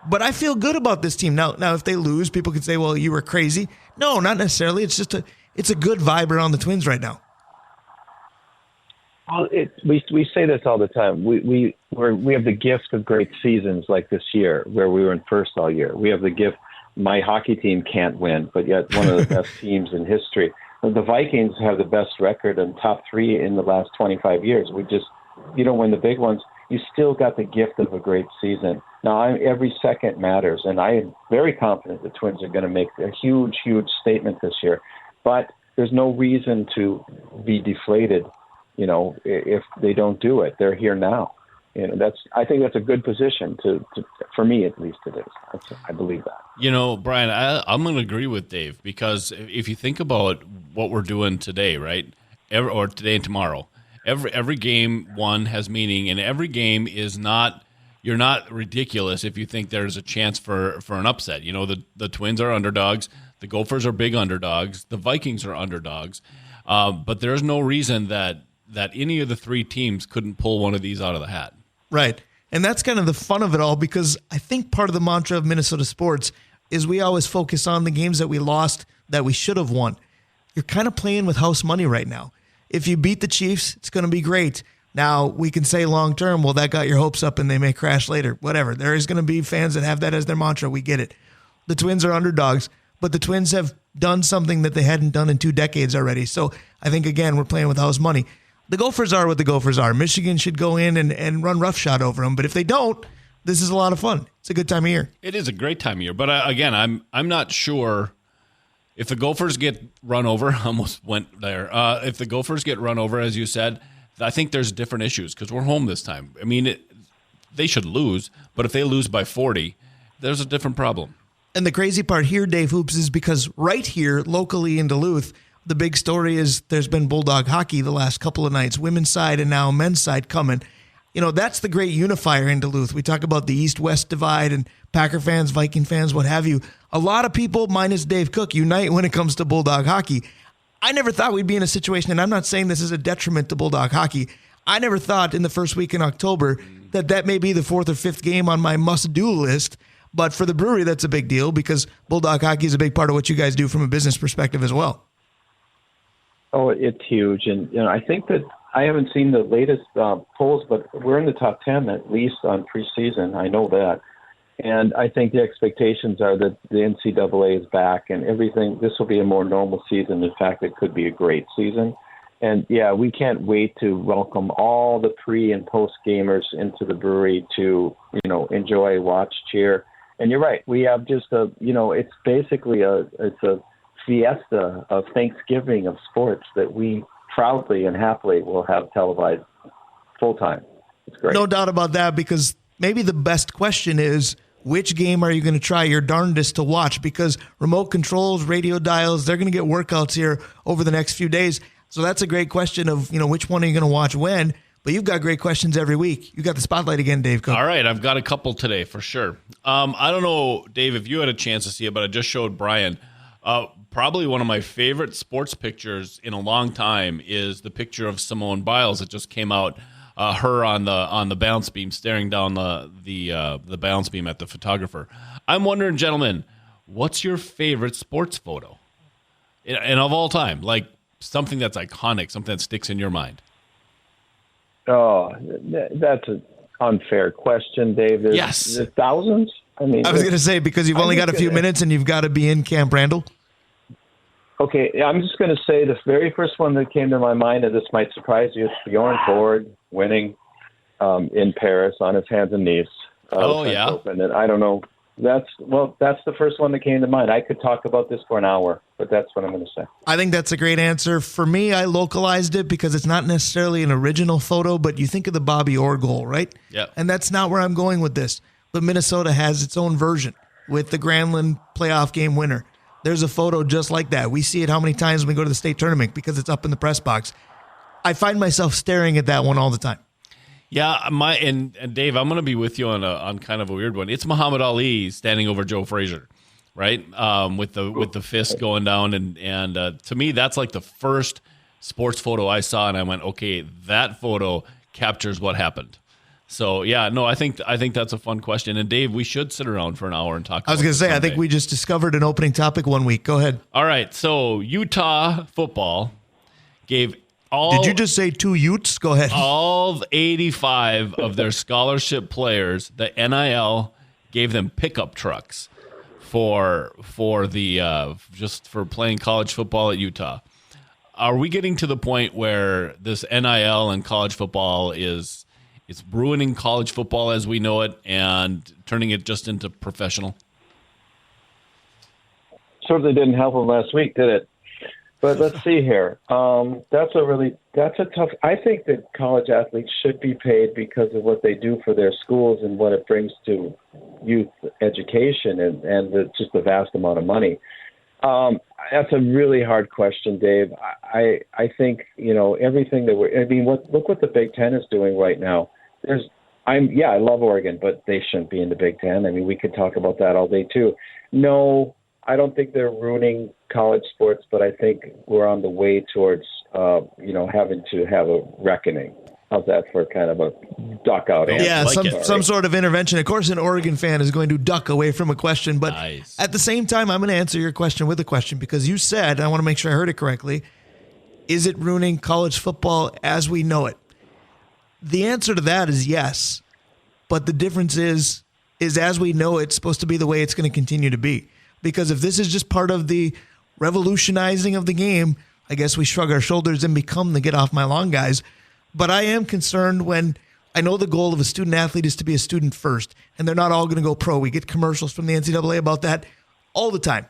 But I feel good about this team. Now, if they lose, people could say, well, you were crazy. No, not necessarily. It's just it's a good vibe around the Twins right now. Well, we say this all the time. We have the gift of great seasons like this year, where we were in first all year. We have the gift. My hockey team can't win, but yet one of the best teams in history. The Vikings have the best record and top three in the last 25 years. You don't win the big ones. You still got the gift of a great season. Now, every second matters, and I am very confident the Twins are going to make a huge, huge statement this year. But there's no reason to be deflated. If they don't do it, they're here now. I think that's a good position for me, at least it is. I believe that. Brian, I'm going to agree with Dave because if you think about what we're doing today, right, or today and tomorrow, every game one has meaning, and every game is not. You're not ridiculous if you think there's a chance for an upset. The Twins are underdogs, the Gophers are big underdogs, the Vikings are underdogs, but there's no reason that any of the three teams couldn't pull one of these out of the hat. Right. And that's kind of the fun of it all because I think part of the mantra of Minnesota sports is we always focus on the games that we lost that we should have won. You're kind of playing with house money right now. If you beat the Chiefs, it's going to be great. Now, we can say long term, well, that got your hopes up and they may crash later. Whatever. There is going to be fans that have that as their mantra. We get it. The Twins are underdogs, but the Twins have done something that they hadn't done in 2 decades already. So I think, again, we're playing with house money. The Gophers are what the Gophers are. Michigan should go in and run roughshod over them. But if they don't, this is a lot of fun. It's a good time of year. It is a great time of year. But again, I'm not sure if the Gophers get run over. I almost went there. If the Gophers get run over, as you said, I think there's different issues because we're home this time. I mean, they should lose. But if they lose by 40, there's a different problem. And the crazy part here, Dave Hoops, is because right here, locally in Duluth, the big story is there's been Bulldog hockey the last couple of nights, women's side and now men's side coming. That's the great unifier in Duluth. We talk about the East-West divide and Packer fans, Viking fans, what have you. A lot of people, minus Dave Cook, unite when it comes to Bulldog hockey. I never thought we'd be in a situation, and I'm not saying this is a detriment to Bulldog hockey. I never thought in the first week in October that may be the 4th or 5th game on my must-do list. But for the brewery, that's a big deal because Bulldog hockey is a big part of what you guys do from a business perspective as well. Oh, it's huge. And, I think that I haven't seen the latest polls, but we're in the top 10 at least on preseason. I know that. And I think the expectations are that the NCAA is back and everything. This will be a more normal season. In fact, it could be a great season. And, yeah, we can't wait to welcome all the pre- and post-gamers into the brewery to, enjoy, watch, cheer. And you're right. We have just it's basically it's a fiesta of Thanksgiving of sports that we proudly and happily will have televised full time. It's great. No doubt about that, because maybe the best question is, which game are you going to try your darndest to watch? Because remote controls, radio dials, they're going to get workouts here over the next few days. So that's a great question of, which one are you going to watch when? But you've got great questions every week. You got the spotlight again, Dave Cook. All right, I've got a couple today for sure. I don't know, Dave, if you had a chance to see it, but I just showed Brian. Probably one of my favorite sports pictures in a long time is the picture of Simone Biles that just came out. Her on the balance beam, staring down the balance beam at the photographer. I'm wondering, gentlemen, what's your favorite sports photo, and of all time, like something that's iconic, something that sticks in your mind? Oh, that's an unfair question, Dave. Yes, there's thousands. I was going to say, because you've only got a few minutes and you've got to be in Camp Randall. Okay, I'm just going to say the very first one that came to my mind, and this might surprise you, it's Bjorn Borg winning in Paris on his hands and knees. Yeah. Open. And I don't know. That's the first one that came to mind. I could talk about this for an hour, but that's what I'm going to say. I think that's a great answer. For me, I localized it because it's not necessarily an original photo, but you think of the Bobby Orr goal, right? Yeah. And that's not where I'm going with this. But Minnesota has its own version with the Granlund playoff game winner. There's a photo just like that. We see it how many times when we go to the state tournament because it's up in the press box. I find myself staring at that one all the time. Yeah, and Dave, I'm going to be with you on kind of a weird one. It's Muhammad Ali standing over Joe Frazier, right? With the fist going down, and to me, that's like the first sports photo I saw, and I went, okay, that photo captures what happened. So yeah, no, I think that's a fun question. And Dave, we should sit around for an hour and talk. I was going to say, I think we just discovered an opening topic one week. Go ahead. All right, so Utah football gave. Did you just say 2 Utes? Go ahead. All 85 of their scholarship players, the NIL gave them pickup trucks for the just for playing college football at Utah. Are we getting to the point where this NIL and college football it's ruining college football as we know it and turning it just into professional? Certainly didn't help them last week, did it? But let's see here. That's a tough. I think that college athletes should be paid because of what they do for their schools and what it brings to youth education and just the vast amount of money. That's a really hard question, Dave. I think everything that look what the Big Ten is doing right now. I love Oregon, but they shouldn't be in the Big Ten. I mean, we could talk about that all day too. No, I don't think they're ruining college sports, but I think we're on the way towards, having to have a reckoning. How's that for kind of a duck out answer? Yeah, some sort of intervention. Of course, an Oregon fan is going to duck away from a question, but At the same time, I'm going to answer your question with a question because you said, I want to make sure I heard it correctly, is it ruining college football as we know it? The answer to that is yes, but the difference is as we know it's supposed to be the way it's going to continue to be. Because if this is just part of the revolutionizing of the game, I guess we shrug our shoulders and become the get off my lawn guys. But I am concerned when I know the goal of a student athlete is to be a student first, and they're not all going to go pro. We get commercials from the NCAA about that all the time.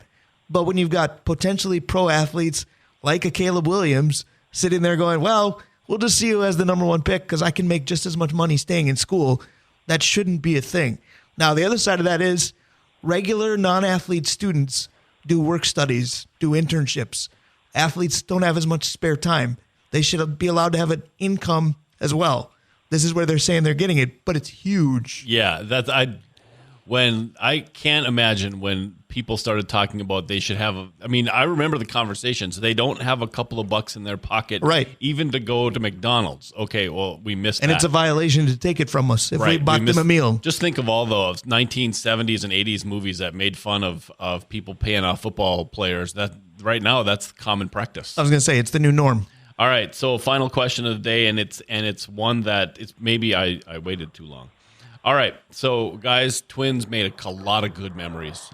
But when you've got potentially pro athletes like a Caleb Williams sitting there going, well, we'll just see you as the number one pick because I can make just as much money staying in school, that shouldn't be a thing. Now, the other side of that is regular non-athlete students do work studies, do internships. Athletes don't have as much spare time. They should be allowed to have an income as well. This is where they're saying they're getting it, but it's huge. Yeah, I can't imagine when people started talking about they should have I remember the conversations. They don't have a couple of bucks in their pocket, right, even to go to McDonald's. Okay, well, we missed that. And it's a violation to take it from us if we bought them a meal. Just think of all those 1970s and 80s movies that made fun of people paying off football players. That right now, that's common practice. I was going to say, it's the new norm. All right, so final question of the day, and it's one that it's maybe I waited too long. All right, so guys, Twins made a lot of good memories.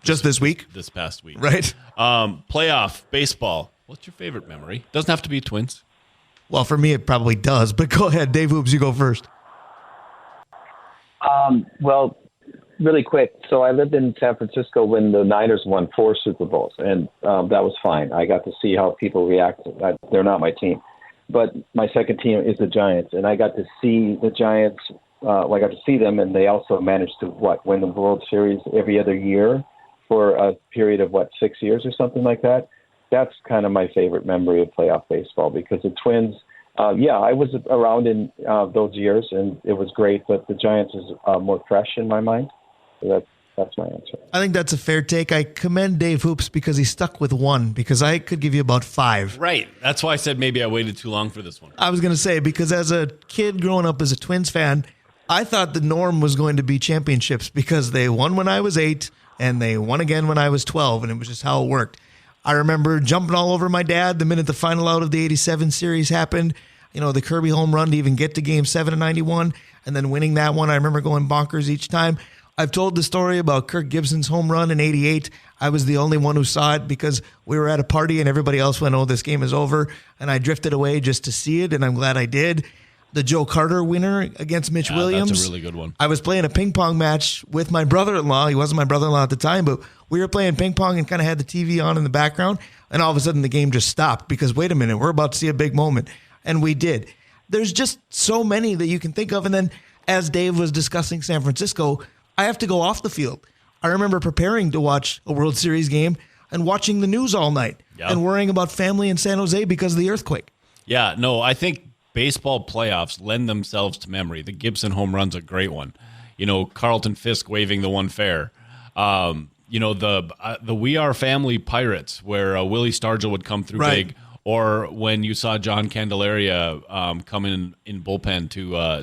Just this week? This past week. Right. Playoff, baseball. What's your favorite memory? Doesn't have to be Twins. Well, for me, it probably does, but go ahead. Dave Hoops, you go first. Well, really quick. So I lived in San Francisco when the Niners won 4 Super Bowls, and that was fine. I got to see how people react. They're not my team. But my second team is the Giants, and I got to see the Giants. I got to see them, and they also managed to, win the World Series every other year for a period of, 6 years or something like that. That's kind of my favorite memory of playoff baseball because the Twins, I was around in those years, and it was great, but the Giants is more fresh in my mind. So that's my answer. I think that's a fair take. I commend Dave Hoops because he stuck with one because I could give you about 5. Right. That's why I said maybe I waited too long for this one. I was going to say because as a kid growing up as a Twins fan, I thought the norm was going to be championships because they won when I was 8 and they won again when I was 12, and it was just how it worked. I remember jumping all over my dad the minute the final out of the 87 series happened. The Kirby home run to even get to Game 7 of 91 and then winning that one. I remember going bonkers each time. I've told the story about Kirk Gibson's home run in '88. I was the only one who saw it because we were at a party and everybody else went, oh, this game is over. And I drifted away just to see it, and I'm glad I did. The Joe Carter winner against Mitch Williams. That's a really good one. I was playing a ping pong match with my brother-in-law. He wasn't my brother-in-law at the time, but we were playing ping pong and kind of had the TV on in the background. And all of a sudden the game just stopped because, wait a minute, we're about to see a big moment. And we did. There's just so many that you can think of. And then as Dave was discussing San Francisco, I have to go off the field. I remember preparing to watch a World Series game and watching the news all night and worrying about family in San Jose because of the earthquake. Yeah, no, I think baseball playoffs lend themselves to memory. The Gibson home run's a great one. Carlton Fisk waving the one fair. The We Are Family Pirates where Willie Stargell would come through big, or when you saw John Candelaria come in bullpen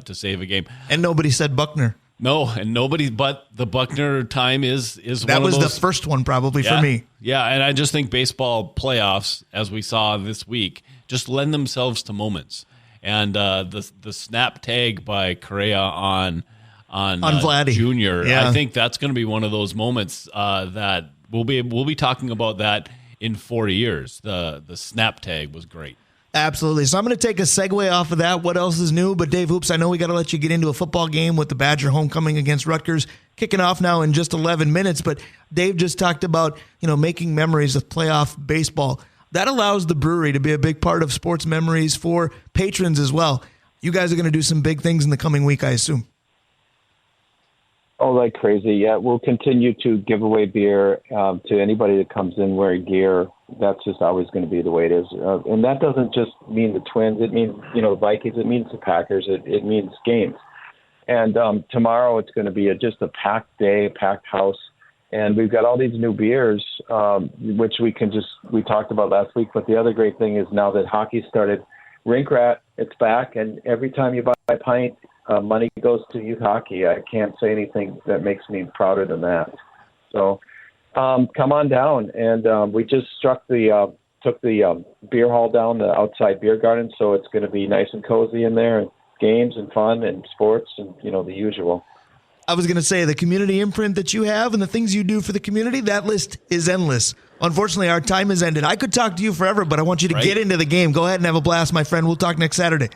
to save a game. And nobody said Buckner. No, and nobody, but the Buckner time is that one of those. That was the first one probably for me. Yeah, and I just think baseball playoffs, as we saw this week, just lend themselves to moments. And the snap tag by Correa on Vladdy Jr. I think that's going to be one of those moments that we'll be talking about that in 40 years. The snap tag was great. Absolutely. So I'm going to take a segue off of that. What else is new? But Dave Hoops, I know we got to let you get into a football game with the Badger homecoming against Rutgers kicking off now in just 11 minutes. But Dave just talked about, making memories of playoff baseball. That allows the brewery to be a big part of sports memories for patrons as well. You guys are going to do some big things in the coming week, I assume. Oh, like crazy. Yeah, we'll continue to give away beer to anybody that comes in wearing gear. That's just always going to be the way it is. And that doesn't just mean the Twins. It means, the Vikings. It means the Packers. It means games. And tomorrow it's going to be just a packed day, packed house. And we've got all these new beers, which we talked about last week. But the other great thing is now that hockey started, Rink Rat, it's back. And every time you buy a pint, money goes to youth hockey. I can't say anything that makes me prouder than that. So come on down. And we just took the beer hall down, the outside beer garden. So it's going to be nice and cozy in there, and games and fun and sports and, the usual. I was going to say the community imprint that you have and the things you do for the community, that list is endless. Unfortunately, our time has ended. I could talk to you forever, but I want you to get into the game. Go ahead and have a blast, my friend. We'll talk next Saturday.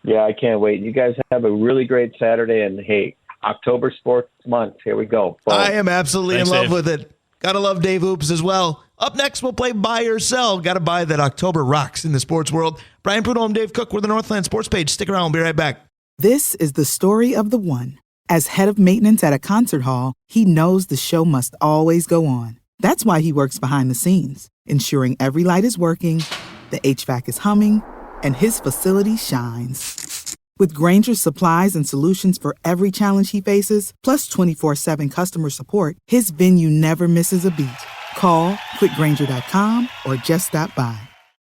Yeah, I can't wait. You guys have a really great Saturday, and hey, October Sports Month. Here we go. Boom. I am absolutely in love with it. Gotta love Dave Hoops as well. Up next, we'll play Buy or Sell. Gotta buy that October rocks in the sports world. Brian Prudhomme, Dave Cook, we're the Northland Sports Page. Stick around. We'll be right back. This is the story of the one. As head of maintenance at a concert hall, he knows the show must always go on. That's why he works behind the scenes, ensuring every light is working, the HVAC is humming, and his facility shines. With Grainger's supplies and solutions for every challenge he faces, plus 24/7 customer support, his venue never misses a beat. Call quickgrainger.com or just stop by.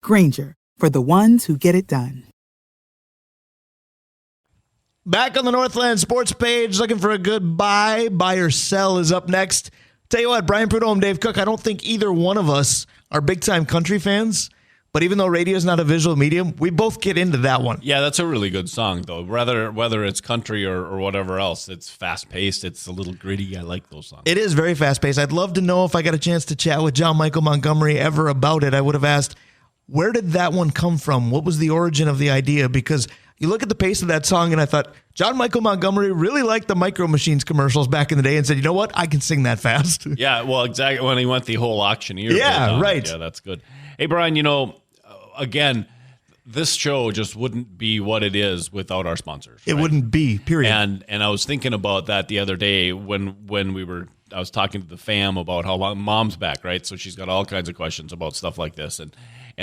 Grainger, for the ones who get it done. Back on the Northland Sports Page, looking for a good buy. Buy or sell is up next. Tell you what, Brian Prudhomme, Dave Cook, I don't think either one of us are big-time country fans, but even though radio is not a visual medium, we both get into that one. Yeah, that's a really good song, though. Whether it's country or whatever else, it's fast-paced, it's a little gritty. I like those songs. It is very fast-paced. I'd love to know if I got a chance to chat with John Michael Montgomery ever about it. I would have asked, where did that one come from? What was the origin of the idea? Because you look at the pace of that song, and I thought, John Michael Montgomery really liked the Micro Machines commercials back in the day and said, you know what? I can sing that fast. Yeah, well, exactly. When he went the whole auctioneer. Yeah, right. Yeah, that's good. Hey, Brian, again, this show just wouldn't be what it is without our sponsors. It wouldn't be, period. And I was thinking about that the other day when I was talking to the fam about how long Mom's back, right? So she's got all kinds of questions about stuff like this and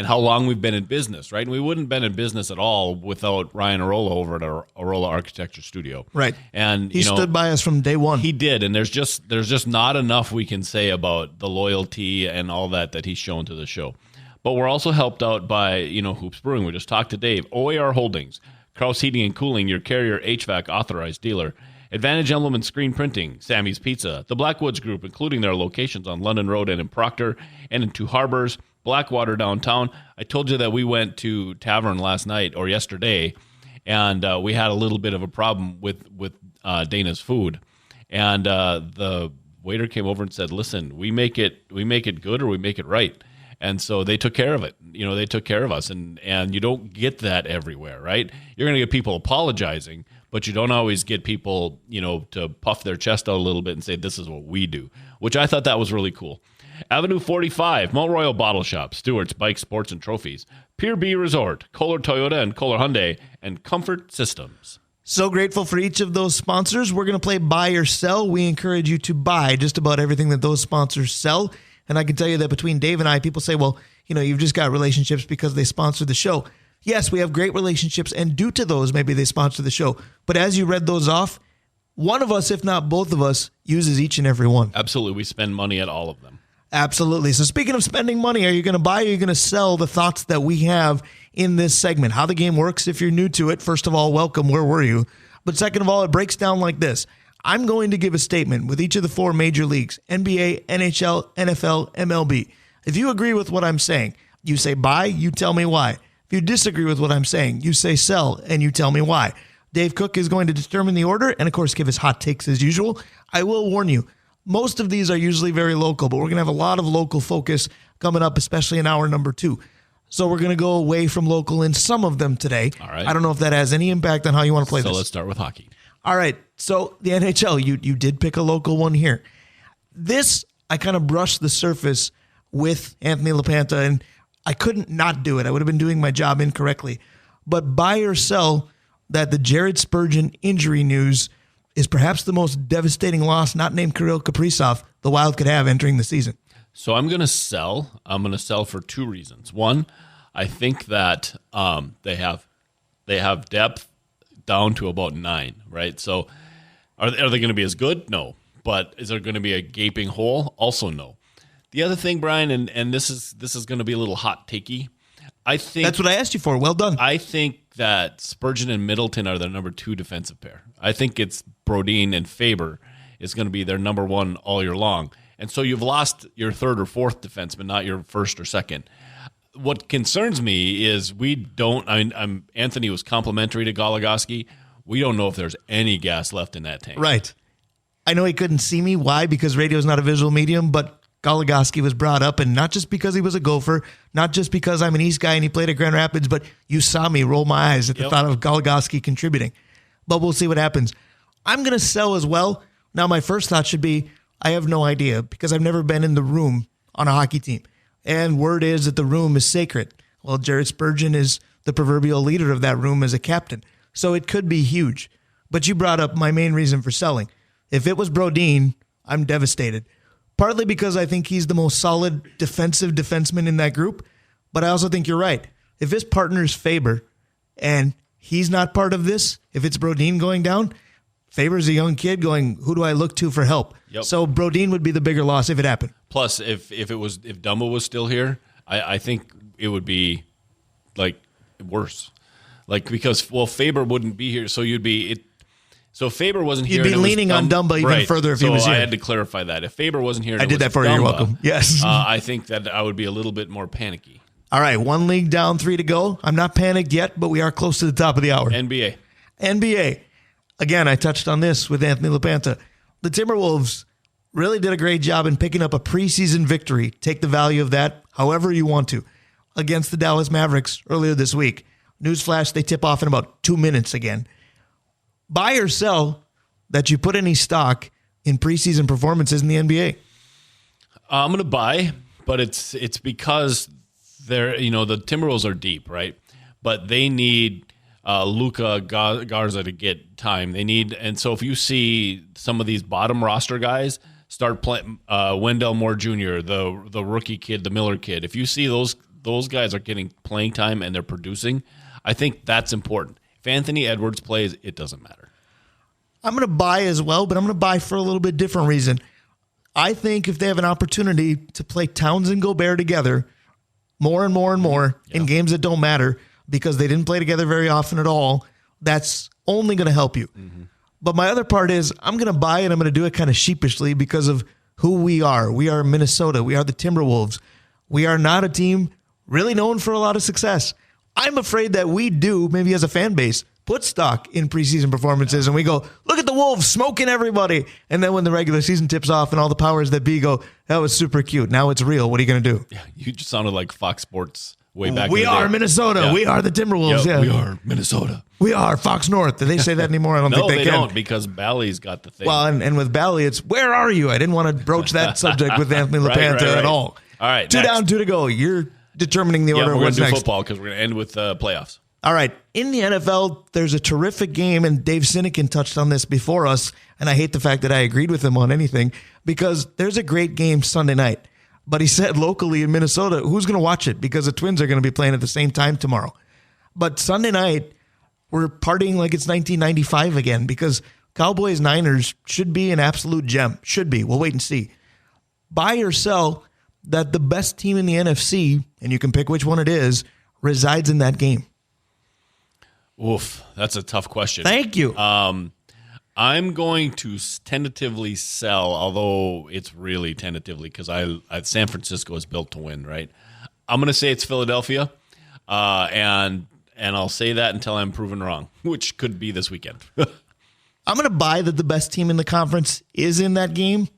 how long we've been in business, right? And we wouldn't have been in business at all without Ryan Arola over at our Arola Architecture Studio. Right. And he stood by us from day one. He did, and there's just not enough we can say about the loyalty and all that he's shown to the show. But we're also helped out by, Hoops Brewing. We just talked to Dave. OAR Holdings, Kraus Heating and Cooling, your Carrier HVAC authorized dealer. Advantage Emblem and Screen Printing, Sammy's Pizza, the Blackwoods Group, including their locations on London Road and in Proctor, and in Two Harbors, Blackwater downtown. I told you that we went to Tavern last night or yesterday, and we had a little bit of a problem with Dana's food. And the waiter came over and said, "Listen, we make it good or we make it right." And so they took care of it. They took care of us, and you don't get that everywhere, right? You're going to get people apologizing, but you don't always get people, to puff their chest out a little bit and say, "This is what we do," which I thought that was really cool. Avenue 45, Mount Royal Bottle Shop, Stewart's Bike, Sports, and Trophies, Pier B Resort, Kohler Toyota and Kohler Hyundai, and Comfort Systems. So grateful for each of those sponsors. We're going to play buy or sell. We encourage you to buy just about everything that those sponsors sell. And I can tell you that between Dave and I, people say, well, you've just got relationships because they sponsor the show. Yes, we have great relationships, and due to those, maybe they sponsor the show. But as you read those off, one of us, if not both of us, uses each and every one. Absolutely. We spend money at all of them. Absolutely. So speaking of spending money, are you going to buy or are you going to sell the thoughts that we have in this segment? How the game works if you're new to it. First of all, welcome. Where were you? But second of all, it breaks down like this. I'm going to give a statement with each of the 4 major leagues, NBA, NHL, NFL, MLB. If you agree with what I'm saying, you say buy, you tell me why. If you disagree with what I'm saying, you say sell, and you tell me why. Dave Cook is going to determine the order and, of course, give his hot takes as usual. I will warn you, most of these are usually very local, but we're going to have a lot of local focus coming up, especially in hour number 2. So we're going to go away from local in some of them today. All right. I don't know if that has any impact on how you want to play this. So let's start with hockey. All right, so the NHL, you did pick a local one here. This, I kind of brushed the surface with Anthony LaPanta, and I couldn't not do it. I would have been doing my job incorrectly. But buy or sell that the Jared Spurgeon injury news is perhaps the most devastating loss not named Kirill Kaprizov the Wild could have entering the season. So I'm going to sell. I'm going to sell for 2 reasons. One, I think that they have depth down to about 9, right? So are they going to be as good? No. But is there going to be a gaping hole? Also no. The other thing, Brian, and this is going to be a little hot takey. I think that's what I asked you for. Well done. I think that Spurgeon and Middleton are their number 2 defensive pair. I think it's Brodin and Faber is going to be their number 1 all year long. And so you've lost your 3rd or 4th defenseman, not your 1st or 2nd. What concerns me is Anthony was complimentary to Goligoski. We don't know if there's any gas left in that tank. Right. I know he couldn't see me. Why? Because radio is not a visual medium, but Goligoski was brought up, and not just because he was a Gopher, not just because I'm an East guy and he played at Grand Rapids, but you saw me roll my eyes at the thought of Goligoski contributing. But we'll see what happens. I'm going to sell as well. Now, my first thought should be, I have no idea because I've never been in the room on a hockey team. And word is that the room is sacred. Well, Jared Spurgeon is the proverbial leader of that room as a captain. So it could be huge. But you brought up my main reason for selling. If it was Brodin, I'm devastated. Partly because I think he's the most solid defensive defenseman in that group. But I also think you're right. If his partner's Faber and he's not part of this, if it's Brodin going down, Faber's a young kid going, who do I look to for help? Yep. So Brodin would be the bigger loss if it happened. Plus, if Dumba was still here, I think it would be like worse. Like because Faber wouldn't be here, so you'd be it. So if Faber wasn't here, you'd be leaning on Dumba even further if he was here. I had to clarify that. If Faber wasn't here, I did that for you. You're welcome. Yes, I think that I would be a little bit more panicky. All right, 1 league down, 3 to go. I'm not panicked yet, but we are close to the top of the hour. NBA. Again, I touched on this with Anthony LaPanta. The Timberwolves really did a great job in picking up a preseason victory. Take the value of that however you want to. Against the Dallas Mavericks earlier this week. Newsflash, they tip off in about 2 minutes again. Buy or sell that you put any stock in preseason performances in the NBA? I'm going to buy, but it's because they're, the Timberwolves are deep, right? But they need Luka Garza to get time. And so if you see some of these bottom roster guys start playing, Wendell Moore Jr., the rookie kid, the Miller kid, if you see those guys are getting playing time and they're producing, I think that's important. If Anthony Edwards plays, it doesn't matter. I'm going to buy as well, but I'm going to buy for a little bit different reason. I think if they have an opportunity to play Towns and Gobert together more and more and more in games that don't matter because they didn't play together very often at all, that's only going to help you. Mm-hmm. But my other part is I'm going to buy it. I'm going to do it kind of sheepishly because of who we are. We are Minnesota. We are the Timberwolves. We are not a team really known for a lot of success. I'm afraid that we do, maybe as a fan base, put stock in preseason performances, and we go, look at the Wolves smoking everybody. And then when the regular season tips off and all the powers that be go, that was super cute. Now it's real. What are you going to do? Yeah, you just sounded like Fox Sports way back. We are Minnesota. Yeah. We are the Timberwolves. Yeah, we are Minnesota. We are Fox North. Do they say that anymore? I don't think they can. No, they don't, because Bally's got the thing. Well, and with Bally, it's where are you? I didn't want to broach that subject with Anthony LaPanta at all. All right, 2 down, 2 to go. You're determining the order of what's next. We're going to do football because we're going to end with playoffs. All right. In the NFL, there's a terrific game, and Dave Sinekin touched on this before us, and I hate the fact that I agreed with him on anything, because there's a great game Sunday night. But he said locally in Minnesota, who's going to watch it? Because the Twins are going to be playing at the same time tomorrow. But Sunday night, we're partying like it's 1995 again, because Cowboys-Niners should be an absolute gem. Should be. We'll wait and see. Buy or sell that the best team in the NFC, and you can pick which one it is, resides in that game. Oof, that's a tough question. Thank you. I'm going to tentatively sell, although it's really tentatively because San Francisco is built to win, right? I'm going to say it's Philadelphia, and I'll say that until I'm proven wrong, which could be this weekend. I'm going to buy that the best team in the conference is in that game.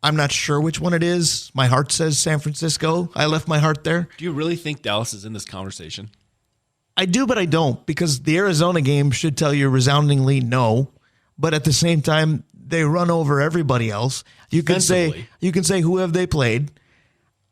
I'm not sure which one it is. My heart says San Francisco. I left my heart there. Do you really think Dallas is in this conversation? I do, but I don't, because the Arizona game should tell you resoundingly no. But at the same time, they run over everybody else. You can say who have they played?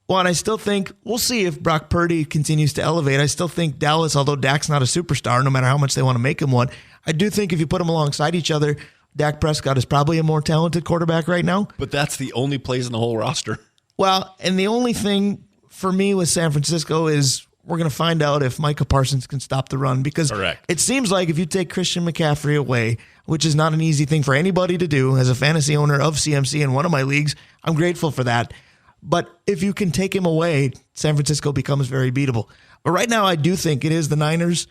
Well, and I still think we'll see if Brock Purdy continues to elevate. I still think Dallas, although Dak's not a superstar, no matter how much they want to make him one, I do think if you put them alongside each other, Dak Prescott is probably a more talented quarterback right now. But that's the only plays in the whole roster. Well, and the only thing for me with San Francisco is we're going to find out if Micah Parsons can stop the run, because It seems like if you take Christian McCaffrey away, which is not an easy thing for anybody to do, as a fantasy owner of CMC in one of my leagues, I'm grateful for that. But if you can take him away, San Francisco becomes very beatable. But right now, I do think it is the Niners.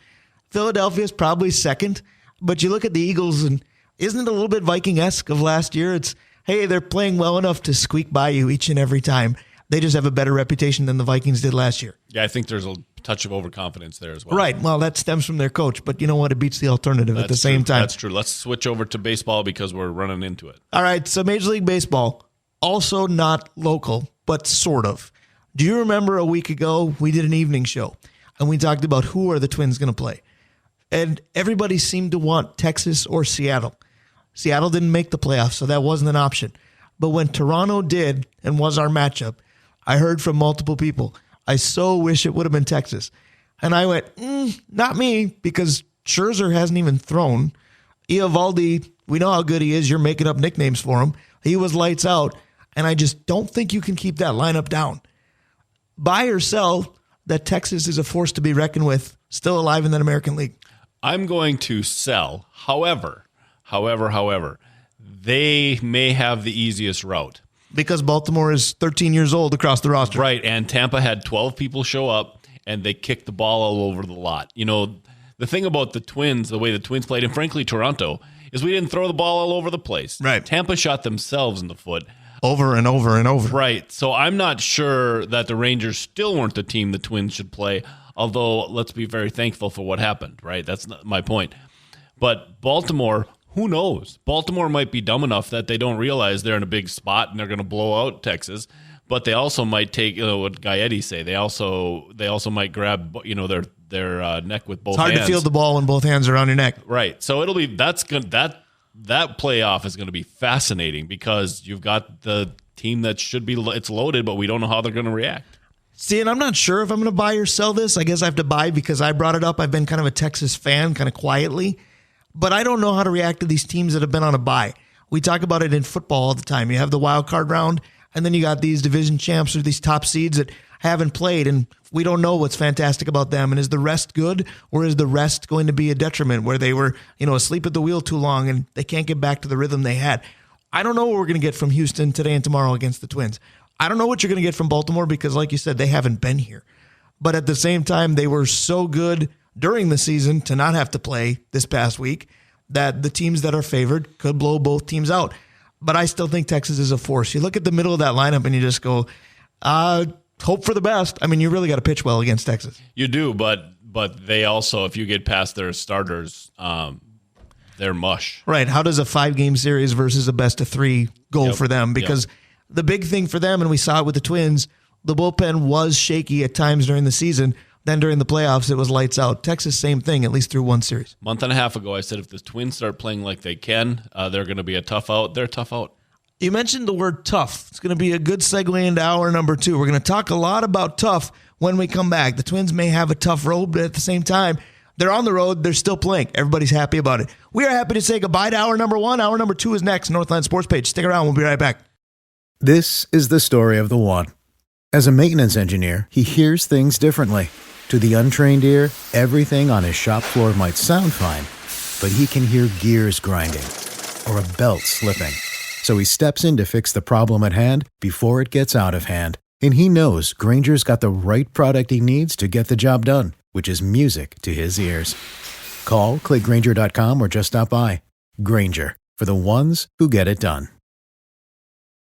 Philadelphia is probably second, but you look at the Eagles, and isn't it a little bit Viking-esque of last year? It's, hey, they're playing well enough to squeak by you each and every time. They just have a better reputation than the Vikings did last year. Yeah, I think there's a touch of overconfidence there as well. Right. Well, that stems from their coach, but you know what? It beats the alternative at the same time. That's true. Let's switch over to baseball because we're running into it. All right, so Major League Baseball, also not local, but sort of. Do you remember a week ago we did an evening show, and we talked about who are the Twins going to play? And everybody seemed to want Texas or Seattle. Seattle didn't make the playoffs, so that wasn't an option. But when Toronto did and was our matchup, I heard from multiple people, I so wish it would have been Texas. And I went, not me, because Scherzer hasn't even thrown. Eovaldi, we know how good he is. You're making up nicknames for him. He was lights out, and I just don't think you can keep that lineup down. Buy or sell that Texas is a force to be reckoned with, still alive in that American League. I'm going to sell. However, they may have the easiest route. Because Baltimore is 13 years old across the roster. Right, and Tampa had 12 people show up, and they kicked the ball all over the lot. You know, the thing about the Twins, the way the Twins played, and frankly Toronto, is we didn't throw the ball all over the place. Right. Tampa shot themselves in the foot. Over and over and over. Right, so I'm not sure that the Rangers still weren't the team the Twins should play, although let's be very thankful for what happened, right? That's not my point. But Baltimore, who knows? Baltimore might be dumb enough that they don't realize they're in a big spot and they're going to blow out Texas, but they also might take, what Gaetti say. They also might grab, their neck with both hands. It's hard to field the ball when both hands are on your neck. Right. So it'll be that playoff is going to be fascinating because you've got the team that should be it's loaded, but we don't know how they're going to react. See, and I'm not sure if I'm going to buy or sell this. I guess I have to buy because I brought it up. I've been kind of a Texas fan, kind of quietly. But I don't know how to react to these teams that have been on a bye. We talk about it in football all the time. You have the wild card round, and then you got these division champs or these top seeds that haven't played, and we don't know what's fantastic about them. And is the rest good, or is the rest going to be a detriment where they were, asleep at the wheel too long and they can't get back to the rhythm they had? I don't know what we're going to get from Houston today and tomorrow against the Twins. I don't know what you're going to get from Baltimore because, like you said, they haven't been here. But at the same time, they were so good during the season to not have to play this past week that the teams that are favored could blow both teams out. But I still think Texas is a force. You look at the middle of that lineup and you just go, hope for the best. I mean, you really got to pitch well against Texas. You do, but but they also, if you get past their starters, they're mush. Right. How does a 5-game series versus a best-of-3 go for them? Because the big thing for them, and we saw it with the Twins, the bullpen was shaky at times during the season. Then during the playoffs, it was lights out. Texas, same thing, at least through one series. Month and a half ago, I said if the Twins start playing like they can, they're going to be a tough out. They're a tough out. You mentioned the word tough. It's going to be a good segue into hour number 2. We're going to talk a lot about tough when we come back. The Twins may have a tough road, but at the same time, they're on the road. They're still playing. Everybody's happy about it. We are happy to say goodbye to hour number 1. Hour number 2 is next. Northland Sports Page. Stick around. We'll be right back. This is the story of the one. As a maintenance engineer, he hears things differently. To the untrained ear, everything on his shop floor might sound fine, but he can hear gears grinding or a belt slipping. So he steps in to fix the problem at hand before it gets out of hand. And he knows Grainger's got the right product he needs to get the job done, which is music to his ears. Call, click Grainger.com, or just stop by. Grainger, for the ones who get it done.